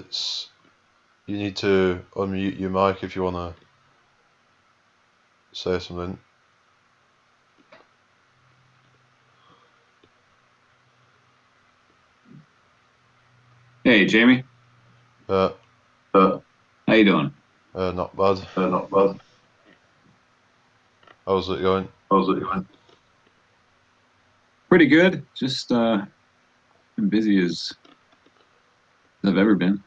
You need to unmute your mic if you want to say something. Hey, Jamie. How you doing? Not bad. Not bad. How's it going? How's it going? Pretty good. Just been busy as I've ever been.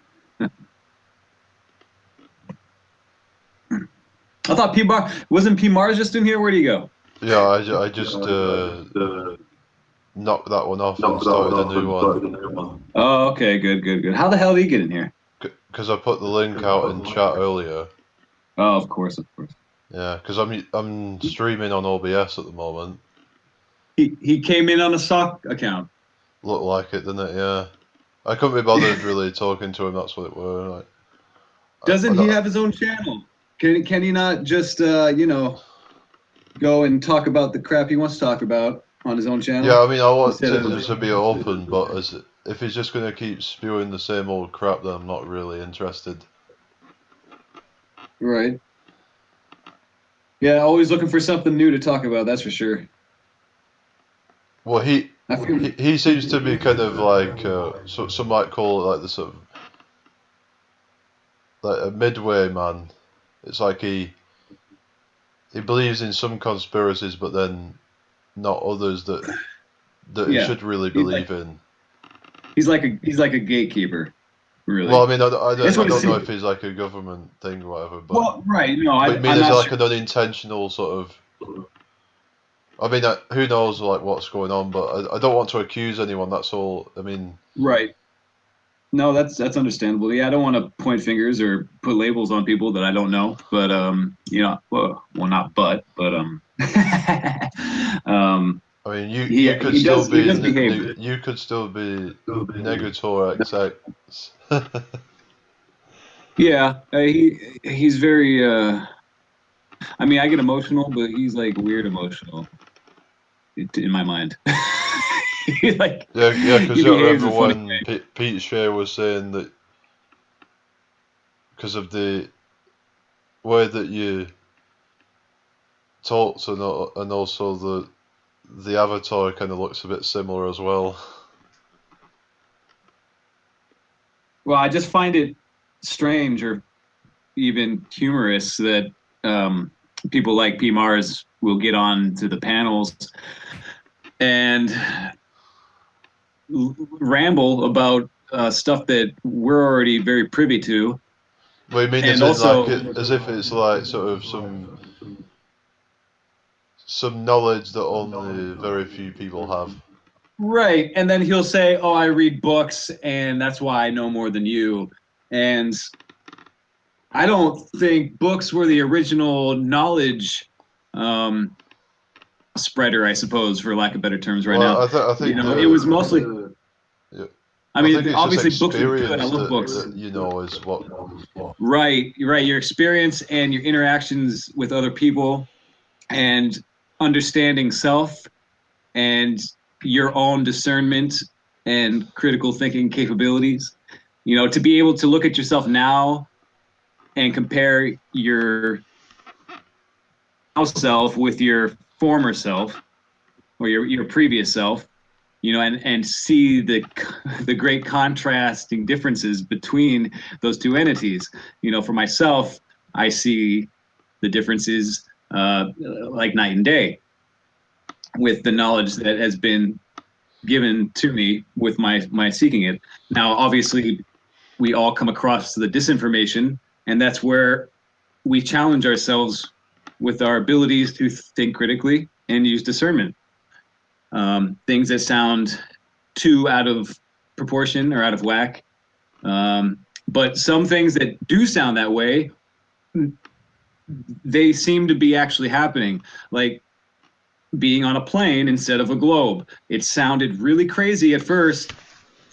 I thought wasn't P Mars just in here? Where'd he go? Yeah, I just knocked that one off and started a new one. Oh, okay, good. How the hell did he get in here? Because I put the link out in chat earlier. Oh, of course. Yeah, because I'm streaming on OBS at the moment. He came in on a sock account. Looked like it, didn't it? Yeah. I couldn't be bothered really talking to him. That's what it were. Like, Doesn't he have his own channel? Can he not just go and talk about the crap he wants to talk about on his own channel? Yeah, I mean, I want it to be open, but if he's just going to keep spewing the same old crap, then I'm not really interested. Right. Yeah, always looking for something new to talk about, that's for sure. Well, he seems to be kind of like, some might call it like the sort of, like a midway man. It's like he believes in some conspiracies, but then not others that he should really believe in. He's like a gatekeeper, really. Well, I mean, I don't know if he's like a government thing or whatever, but well, right? No, I mean, it's like an unintentional sort of. I mean, who knows like what's going on, but I don't want to accuse anyone. That's all. I mean, right. No, that's understandable. Yeah, I don't want to point fingers or put labels on people that I don't know. But well, not but I mean, you could still be Negator XX. Yeah, he's very. I mean, I get emotional, but he's like weird emotional in my mind. Like, yeah, because I remember when Pete Shea was saying that because of the way that you talked and also the avatar kind of looks a bit similar as well. Well, I just find it strange or even humorous that people like P Mars will get on to the panels and ramble about stuff that we're already very privy to. Well, you mean as if it's like sort of some knowledge that only very few people have. Right, and then he'll say, "Oh, I read books, and that's why I know more than you." And I don't think books were the original knowledge spreader, I suppose, for lack of better terms. Right now, I think it was mostly. Yeah. I mean, obviously, books are good. I love books. Is what. Right. Your experience and your interactions with other people, and understanding self, and your own discernment and critical thinking capabilities. To be able to look at yourself now and compare your self with your former self or your previous self, and see the great contrasting differences between those two entities. For myself, I see the differences like night and day with the knowledge that has been given to me with my seeking it. Now, obviously, we all come across the disinformation, and that's where we challenge ourselves with our abilities to think critically and use discernment. Things that sound too out of proportion or out of whack. But some things that do sound that way, they seem to be actually happening. Like being on a plane instead of a globe. It sounded really crazy at first,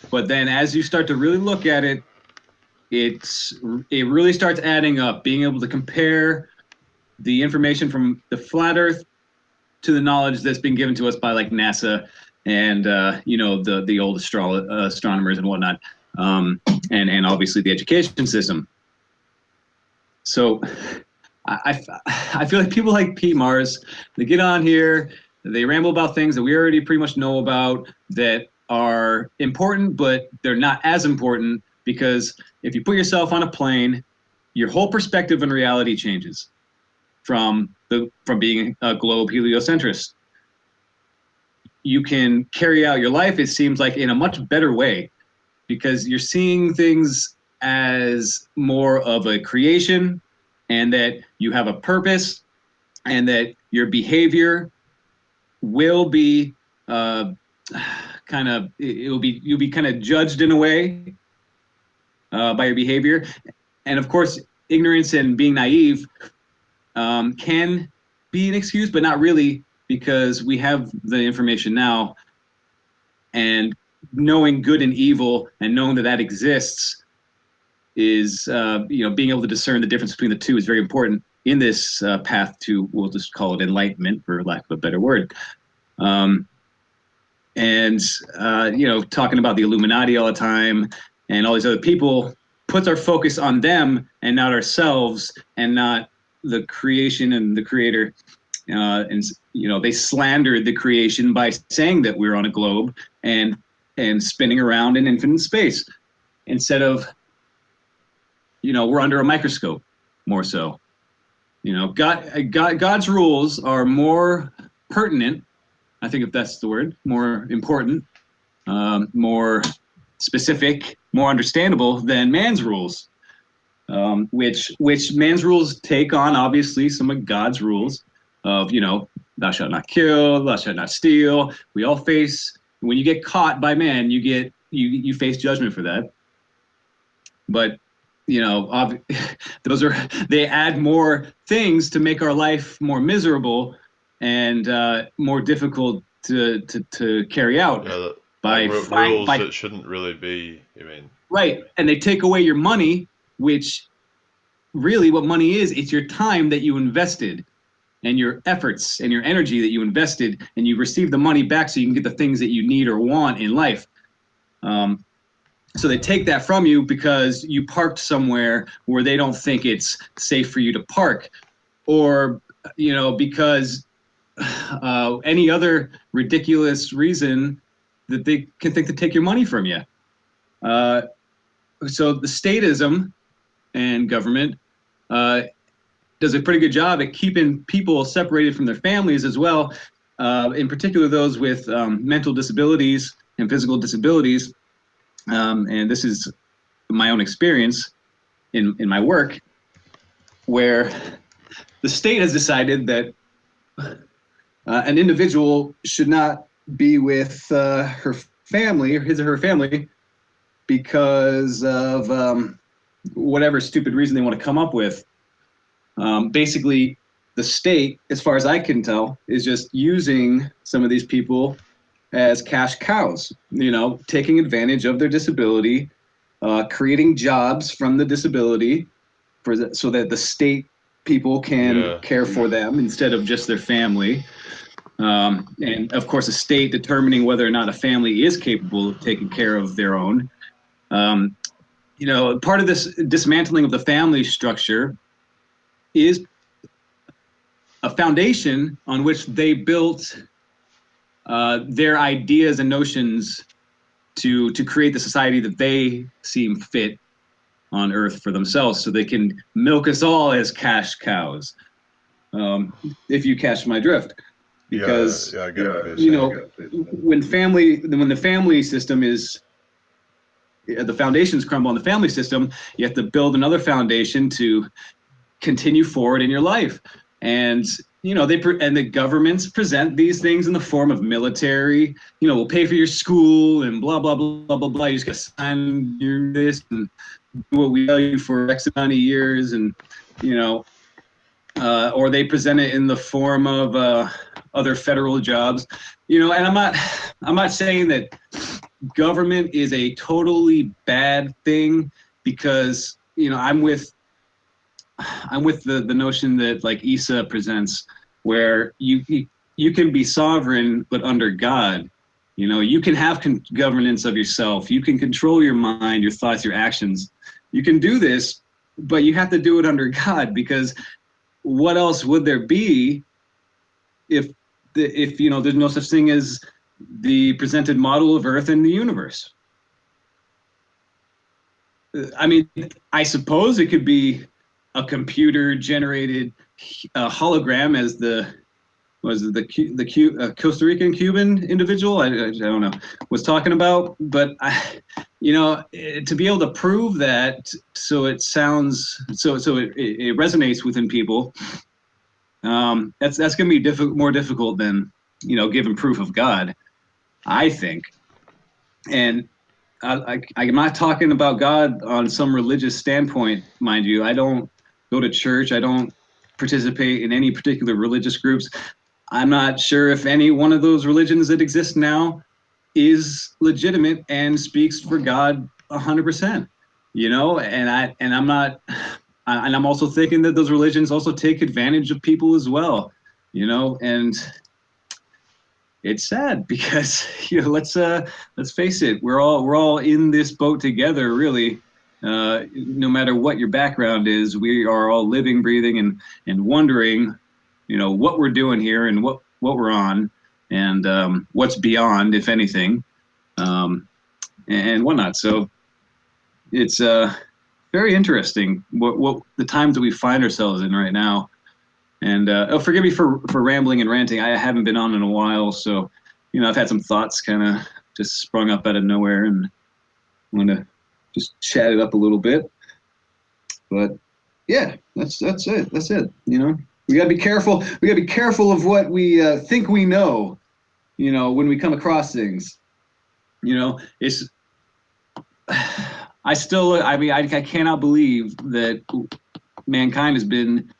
but then as you start to really look at it, it really starts adding up. Being able to compare the information from the flat Earth to the knowledge that's been given to us by like NASA and the old astronomers and whatnot, and obviously the education system. So I feel like people like Pete Mars, they get on here, they ramble about things that we already pretty much know about that are important, but they're not as important, because if you put yourself on a plane, your whole perspective on reality changes from being a globe heliocentrist. you can carry out your life, it seems like, in a much better way, because you're seeing things as more of a creation, and that you have a purpose, and that your behavior will be you'll be kind of judged in a way by your behavior. And of course, ignorance and being naive can be an excuse, but not really, because we have the information now, and knowing good and evil and knowing that that exists is, being able to discern the difference between the two is very important in this path to, we'll just call it enlightenment for lack of a better word. Talking about the Illuminati all the time and all these other people puts our focus on them and not ourselves, and not the creation and the creator. They slandered the creation by saying that we're on a globe and spinning around in infinite space, instead of, we're under a microscope more so. God's rules are more pertinent, I think, if that's the word, more important, more specific, more understandable than man's rules, which man's rules take on, obviously, some of God's rules of, thou shalt not kill, thou shalt not steal. We all face, when you get caught by man, you face judgment for that. But they add more things to make our life more miserable and more difficult to carry out. Yeah, by rules that shouldn't really be, you mean? Right, and they take away your money, which really what money is, it's your time that you invested, and your efforts and your energy that you invested, and you receive the money back so you can get the things that you need or want in life. So they take that from you because you parked somewhere where they don't think it's safe for you to park, or because any other ridiculous reason that they can think to take your money from you. So the statism and government does a pretty good job at keeping people separated from their families as well, in particular those with mental disabilities and physical disabilities. And this is my own experience in my work, where the state has decided that an individual should not be with her family, or his or her family, because of whatever stupid reason they want to come up with. Basically, the state, as far as I can tell, is just using some of these people as cash cows, taking advantage of their disability, creating jobs from the disability so that the state people can care for them instead of just their family. And of course, the state determining whether or not a family is capable of taking care of their own. Part of this dismantling of the family structure is a foundation on which they built their ideas and notions to create the society that they seem fit on Earth for themselves, so they can milk us all as cash cows. If you catch my drift, because I get what you're saying. when the family system is, the foundations crumble on the family system, you have to build another foundation to continue forward in your life. And the governments present these things in the form of military, we'll pay for your school and blah, blah, blah, blah, blah. You just got to sign your this and do what we tell you for X amount of years. And, or they present it in the form of other federal jobs, and I'm not saying that government is a totally bad thing, because, I'm with the notion that, like, Isa presents, where you can be sovereign but under God. You can have governance of yourself. You can control your mind, your thoughts, your actions. You can do this, but you have to do it under God, because what else would there be if there's no such thing as the presented model of Earth and the universe? I mean, I suppose it could be a computer-generated hologram, as the was it the Costa Rican Cuban individual? I don't know, was talking about. But to be able to prove that, so it sounds it resonates within people. That's going to be more difficult than giving proof of God, I think. And I'm not talking about God on some religious standpoint, mind you. I don't go to church. I don't participate in any particular religious groups. I'm not sure if any one of those religions that exist now is legitimate and speaks for God 100%. And I'm not, and I'm also thinking that those religions also take advantage of people as well, and it's sad because let's face it, we're all in this boat together, really. No matter what your background is, we are all living, breathing, and wondering what we're doing here and what we're on, and what's beyond, if anything, and whatnot. So it's very interesting what the times that we find ourselves in right now. And forgive me for rambling and ranting. I haven't been on in a while, so I've had some thoughts kind of just sprung up out of nowhere, and I'm gonna just chat it up a little bit. But yeah, that's it. That's it. We gotta be careful. We gotta be careful of what we think we know. When we come across things. It's. I cannot believe that mankind has been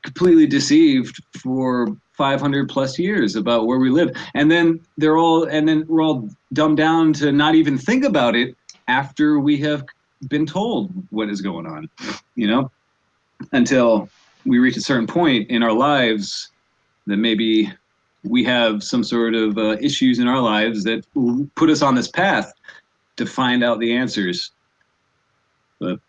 completely deceived for 500 plus years about where we live, and then we're all dumbed down to not even think about it after we have been told what is going on, until we reach a certain point in our lives that maybe we have some sort of issues in our lives that will put us on this path to find out the answers. But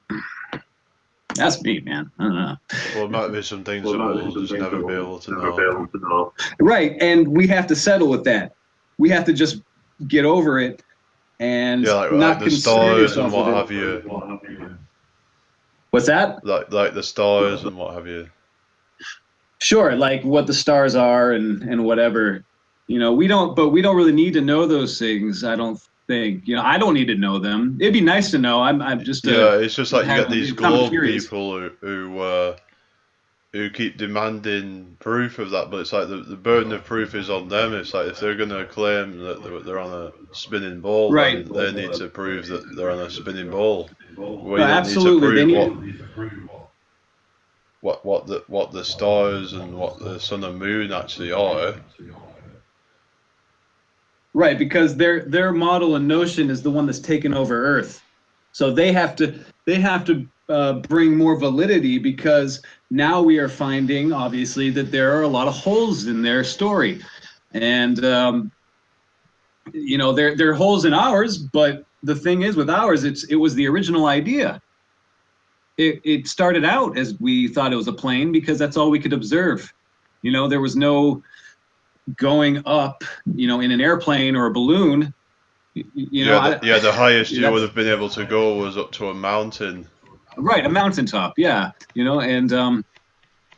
that's me, man. I don't know. Well, it might be some things that we'll just never be able to know. Right, and we have to settle with that. We have to just get over it and not the concern stars yourself and what with have it. you. What's that? Like the stars and what have you. Sure, like what the stars are and whatever. We don't really need to know those things, I don't think. I don't need to know them. It'd be nice to know. I'm just it's just like you get these globe curious. people who keep demanding proof of that, but it's like the burden of proof is on them. It's like if they're going to claim that they're on a spinning ball, right, then they need to prove that they're on a spinning ball. No, absolutely. Need to prove what the stars and what the sun and moon actually are. Right, because their model and notion is the one that's taken over Earth, so they have to bring more validity, because now we are finding obviously that there are a lot of holes in their story, and there are holes in ours. But the thing is, with ours, it was the original idea. It started out as we thought it was a plane because that's all we could observe. There was no going up, in an airplane or a balloon. The highest you would have been able to go was up to a mountain. Right, a mountaintop, yeah. And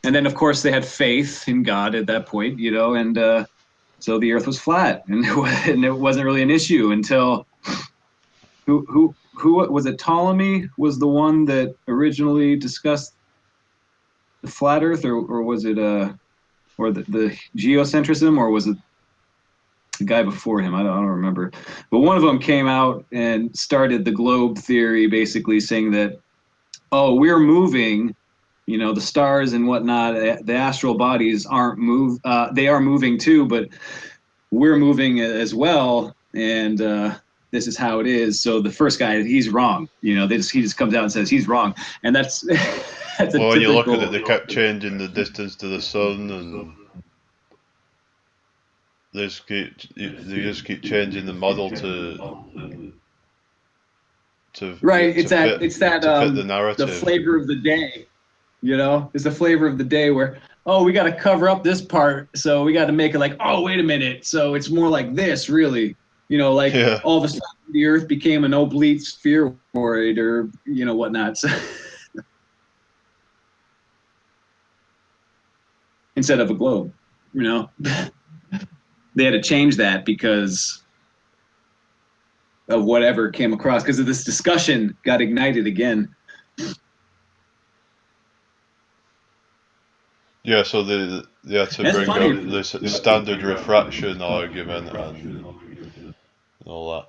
then of course they had faith in God at that point, and so the Earth was flat, and it wasn't really an issue until who was it? Ptolemy was the one that originally discussed the flat Earth, or was it or the geocentrism, or was it the guy before him? I don't remember. But one of them came out and started the globe theory, basically saying that, we're moving, the stars and whatnot, the astral bodies they are moving too, but we're moving as well, and this is how it is. So the first guy, he's wrong. He just comes out and says he's wrong, and that's well, when you look at it, they kept changing the distance to the sun, and they just keep changing the model to right. It's that fit the narrative. the flavor of the day. It's the flavor of the day where, we got to cover up this part, so we got to make it like, wait a minute, so it's more like this, really. All of a sudden the Earth became an oblate spheroid, or whatnot. So instead of a globe. You know, they had to change that because of whatever came across, because of this discussion got ignited again. Yeah, so they had to That's bring funny. up this standard refraction argument and all that.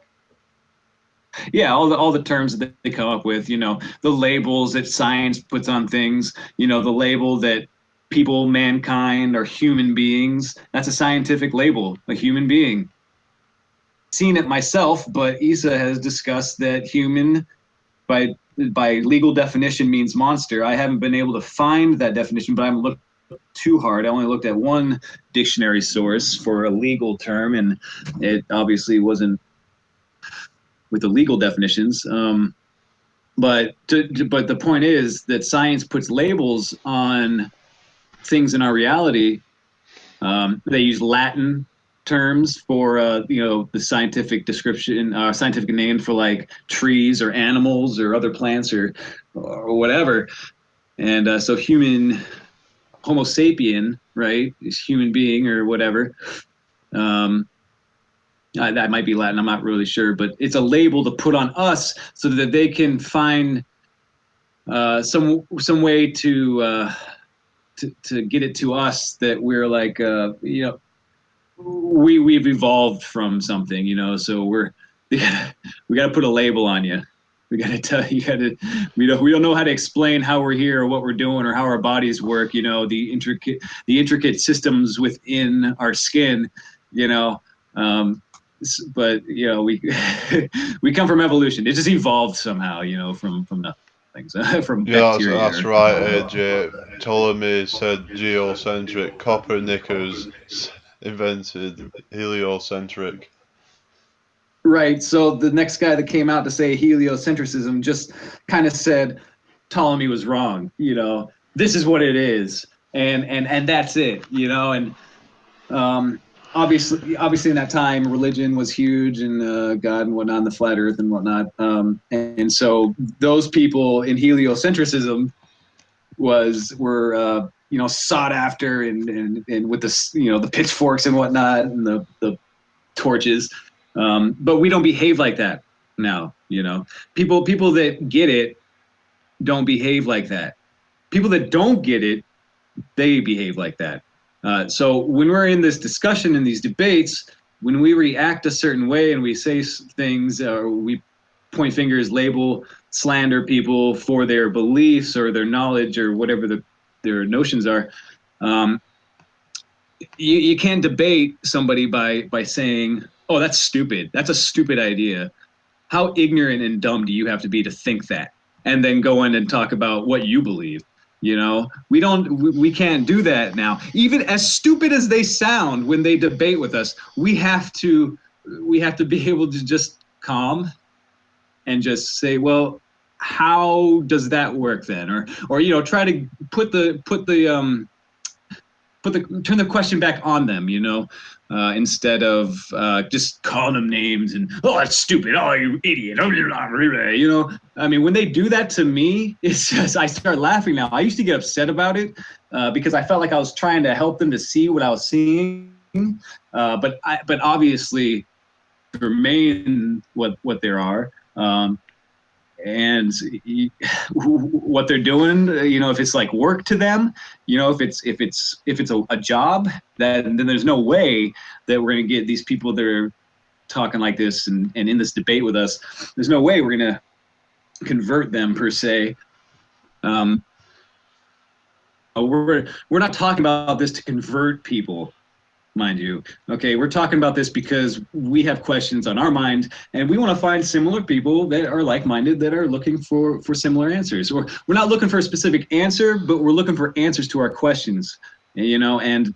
Yeah, all the terms that they come up with, you know, the labels that science puts on things, you know, the label that people, mankind, are human beings. That's a scientific label, a human being. Seen it myself, but Issa has discussed that human by legal definition means monster. I haven't been able to find that definition, but I haven't looked too hard. I only looked at one dictionary source for a legal term, and it obviously wasn't with the legal definitions. But the point is that science puts labels on things in our reality. They use Latin terms for you know, the scientific description, scientific name for like trees or animals or other plants or whatever. And so human, Homo sapien, right, is human being or whatever. That might be Latin. I'm not really sure, but it's a label to put on us so that they can find some way to get it to us that we're like, you know, we've evolved from something, you know. So we got to put a label on you. We got to tell you, we don't know how to explain how we're here or what we're doing or how our bodies work, you know, the intricate systems within our skin, you know. But you know, we we come from evolution. It just evolved somehow, you know, from nothing, from bacteria. That's right, AJ. Ptolemy said geocentric. Copernicus invented heliocentric. Right. So the next guy that came out to say heliocentrism just kind of said Ptolemy was wrong. You know, this is what it is, and that's it. You know, and obviously in that time religion was huge, and God and whatnot, and the flat earth and whatnot, and so those people in heliocentrism were you know, sought after, and with the, you know, the pitchforks and whatnot and the torches, but we don't behave like that now. You know, people that get it don't behave like that. People that don't get it, they behave like that. So when we're in this discussion, in these debates, when we react a certain way and we say things, or we point fingers, label, slander people for their beliefs or their knowledge or whatever their notions are, you can't debate somebody by saying, "Oh, that's stupid. That's a stupid idea." How ignorant and dumb do you have to be to think that, and then go in and talk about what you believe? You know, we can't do that now. Even as stupid as they sound when they debate with us, we have to be able to just calm and just say, well, how does that work then? Or you know, try to turn the question back on them, you know, instead of just calling them names and, oh, that's stupid, oh, you idiot, you know. I mean, when they do that to me, it's just, I start laughing now. I used to get upset about it because I felt like I was trying to help them to see what I was seeing, but obviously remain what there are. And what they're doing, you know, if it's like work to them, you know, if it's a job, then there's no way that we're going to get these people that are talking like this and in this debate with us. There's no way we're going to convert them per se. We're not talking about this to convert people, mind you. Okay, we're talking about this because we have questions on our mind, and we want to find similar people that are like-minded, that are looking for similar answers. Or we're not looking for a specific answer, but we're looking for answers to our questions. You know, and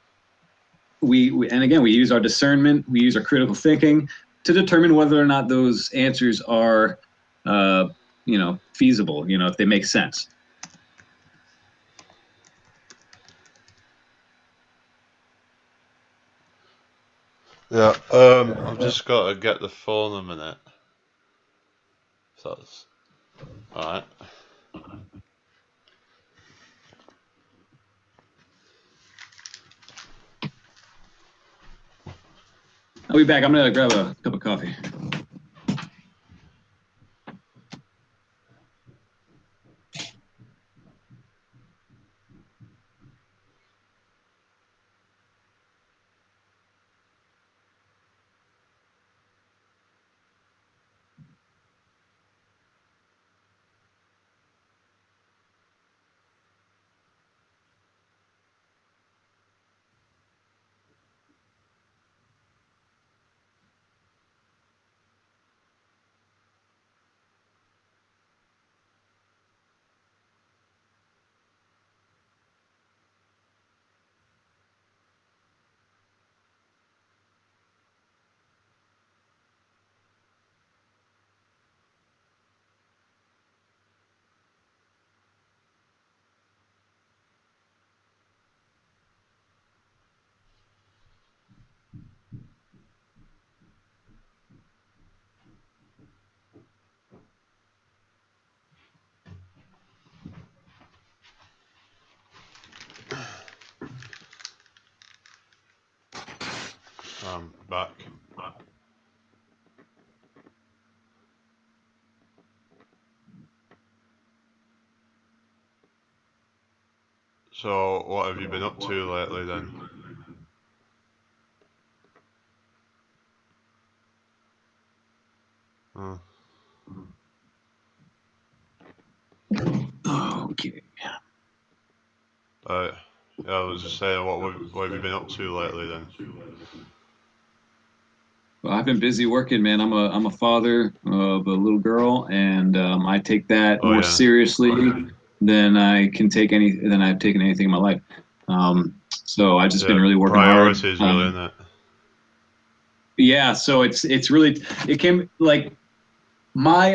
we again, we use our discernment, we use our critical thinking to determine whether or not those answers are, you know, feasible. You know, if they make sense. Yeah, I've just got to get the phone a minute. So that's alright. I'll be back. I'm gonna grab a cup of coffee. I'm back. So, what have you been up to lately then? Okay. Yeah, I was just saying, what have you been up to lately then? Well, I've been busy working, man. I'm a father of a little girl, and I take that more seriously than I've taken anything in my life. So I've just been really working hard. Priorities, really, isn't it? Yeah, so it came like my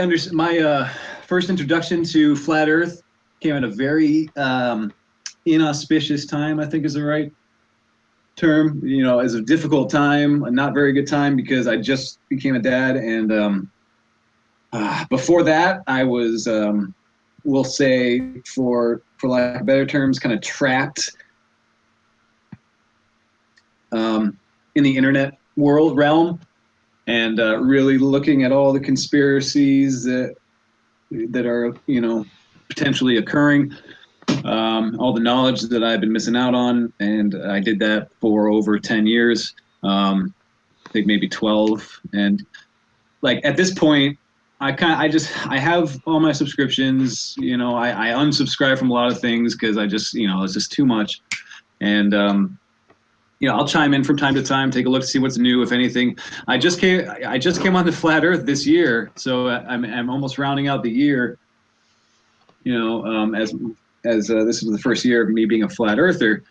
first introduction to flat Earth came at a very inauspicious time, I think is the right term. You know, is a difficult time, a not very good time, because I just became a dad, and before that, I was, we'll say, for lack of better terms, kind of trapped in the internet realm, and really looking at all the conspiracies that are, you know, potentially occurring. All the knowledge that I've been missing out on, and I did that for over 10 years. I think maybe 12. And like at this point, I have all my subscriptions. You know, I unsubscribe from a lot of things because I just, you know, it's just too much. And you know, I'll chime in from time to time, take a look to see what's new, if anything. I just came on the Flat Earth this year, so I'm almost rounding out the year. You know, as this is the first year of me being a flat earther.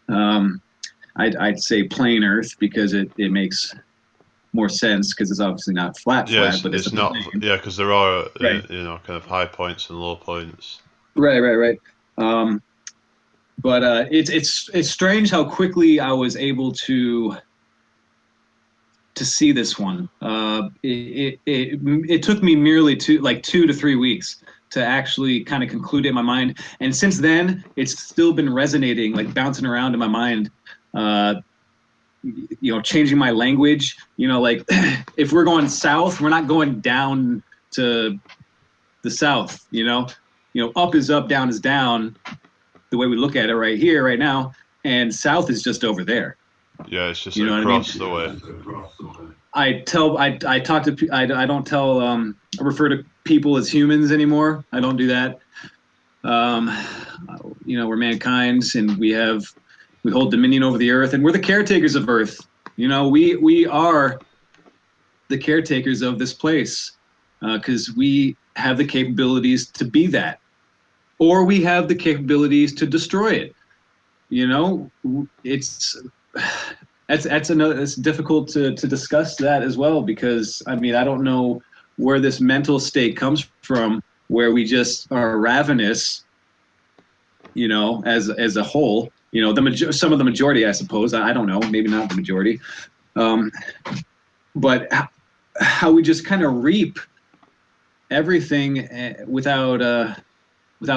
I'd say plain Earth because it makes more sense, because it's obviously not flat, but it's not. plane. Yeah, because there are Right. you know, kind of high points and low points. Right. But it's strange how quickly I was able to see this one. It took me merely 2 to 3 weeks to actually kind of conclude it in my mind, and since then it's still been resonating, like bouncing around in my mind. You know, changing my language. You know, like if we're going south, we're not going down to the south. You know, up is up, down is down, the way we look at it right here, right now, and south is just over there. Yeah, it's just across the way. I refer to people as humans anymore. I don't do that. You know, we're mankind, and we hold dominion over the earth, and we're the caretakers of Earth. You know, we are the caretakers of this place, because we have the capabilities to be that, or we have the capabilities to destroy it. You know, it's difficult to discuss that as well, because I mean, I don't know where this mental state comes from, where we just are ravenous, you know, as a whole. You know, some of the majority, I suppose. I don't know, maybe not the majority, but how we just kind of reap everything without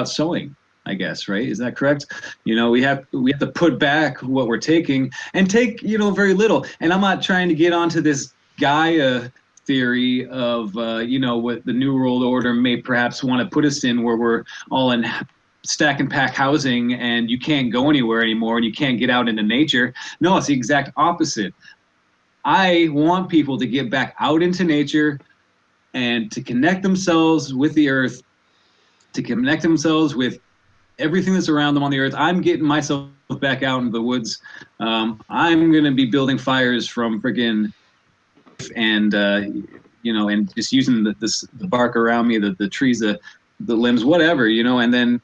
sowing. I guess, right? Is that correct? You know, we have to put back what we're taking and take, you know, very little. And I'm not trying to get onto this Gaia theory of, you know, what the New World Order may perhaps want to put us in, where we're all in stack and pack housing and you can't go anywhere anymore and you can't get out into nature. No, it's the exact opposite. I want people to get back out into nature and to connect themselves with the earth, to connect themselves with everything that's around them on the earth. I'm getting myself back out into the woods. I'm going to be building fires from friggin' and, you know, and just using the bark around me, the trees, the limbs, whatever, you know, and then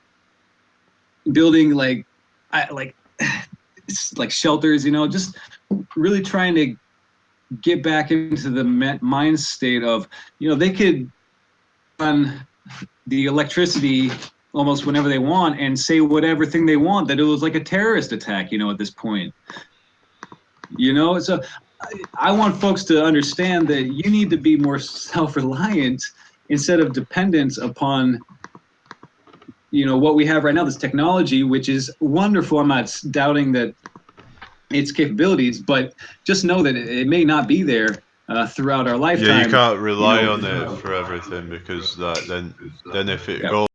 building like shelters, you know, just really trying to get back into the mind state of, you know, they could run the electricity almost whenever they want and say whatever thing they want, that it was like a terrorist attack, you know, at this point. You know, so I want folks to understand that you need to be more self-reliant instead of dependent upon, you know, what we have right now, this technology, which is wonderful. I'm not doubting that its capabilities, but just know that it may not be there throughout our lifetime. Yeah, you can't rely on it for everything, because then if it goes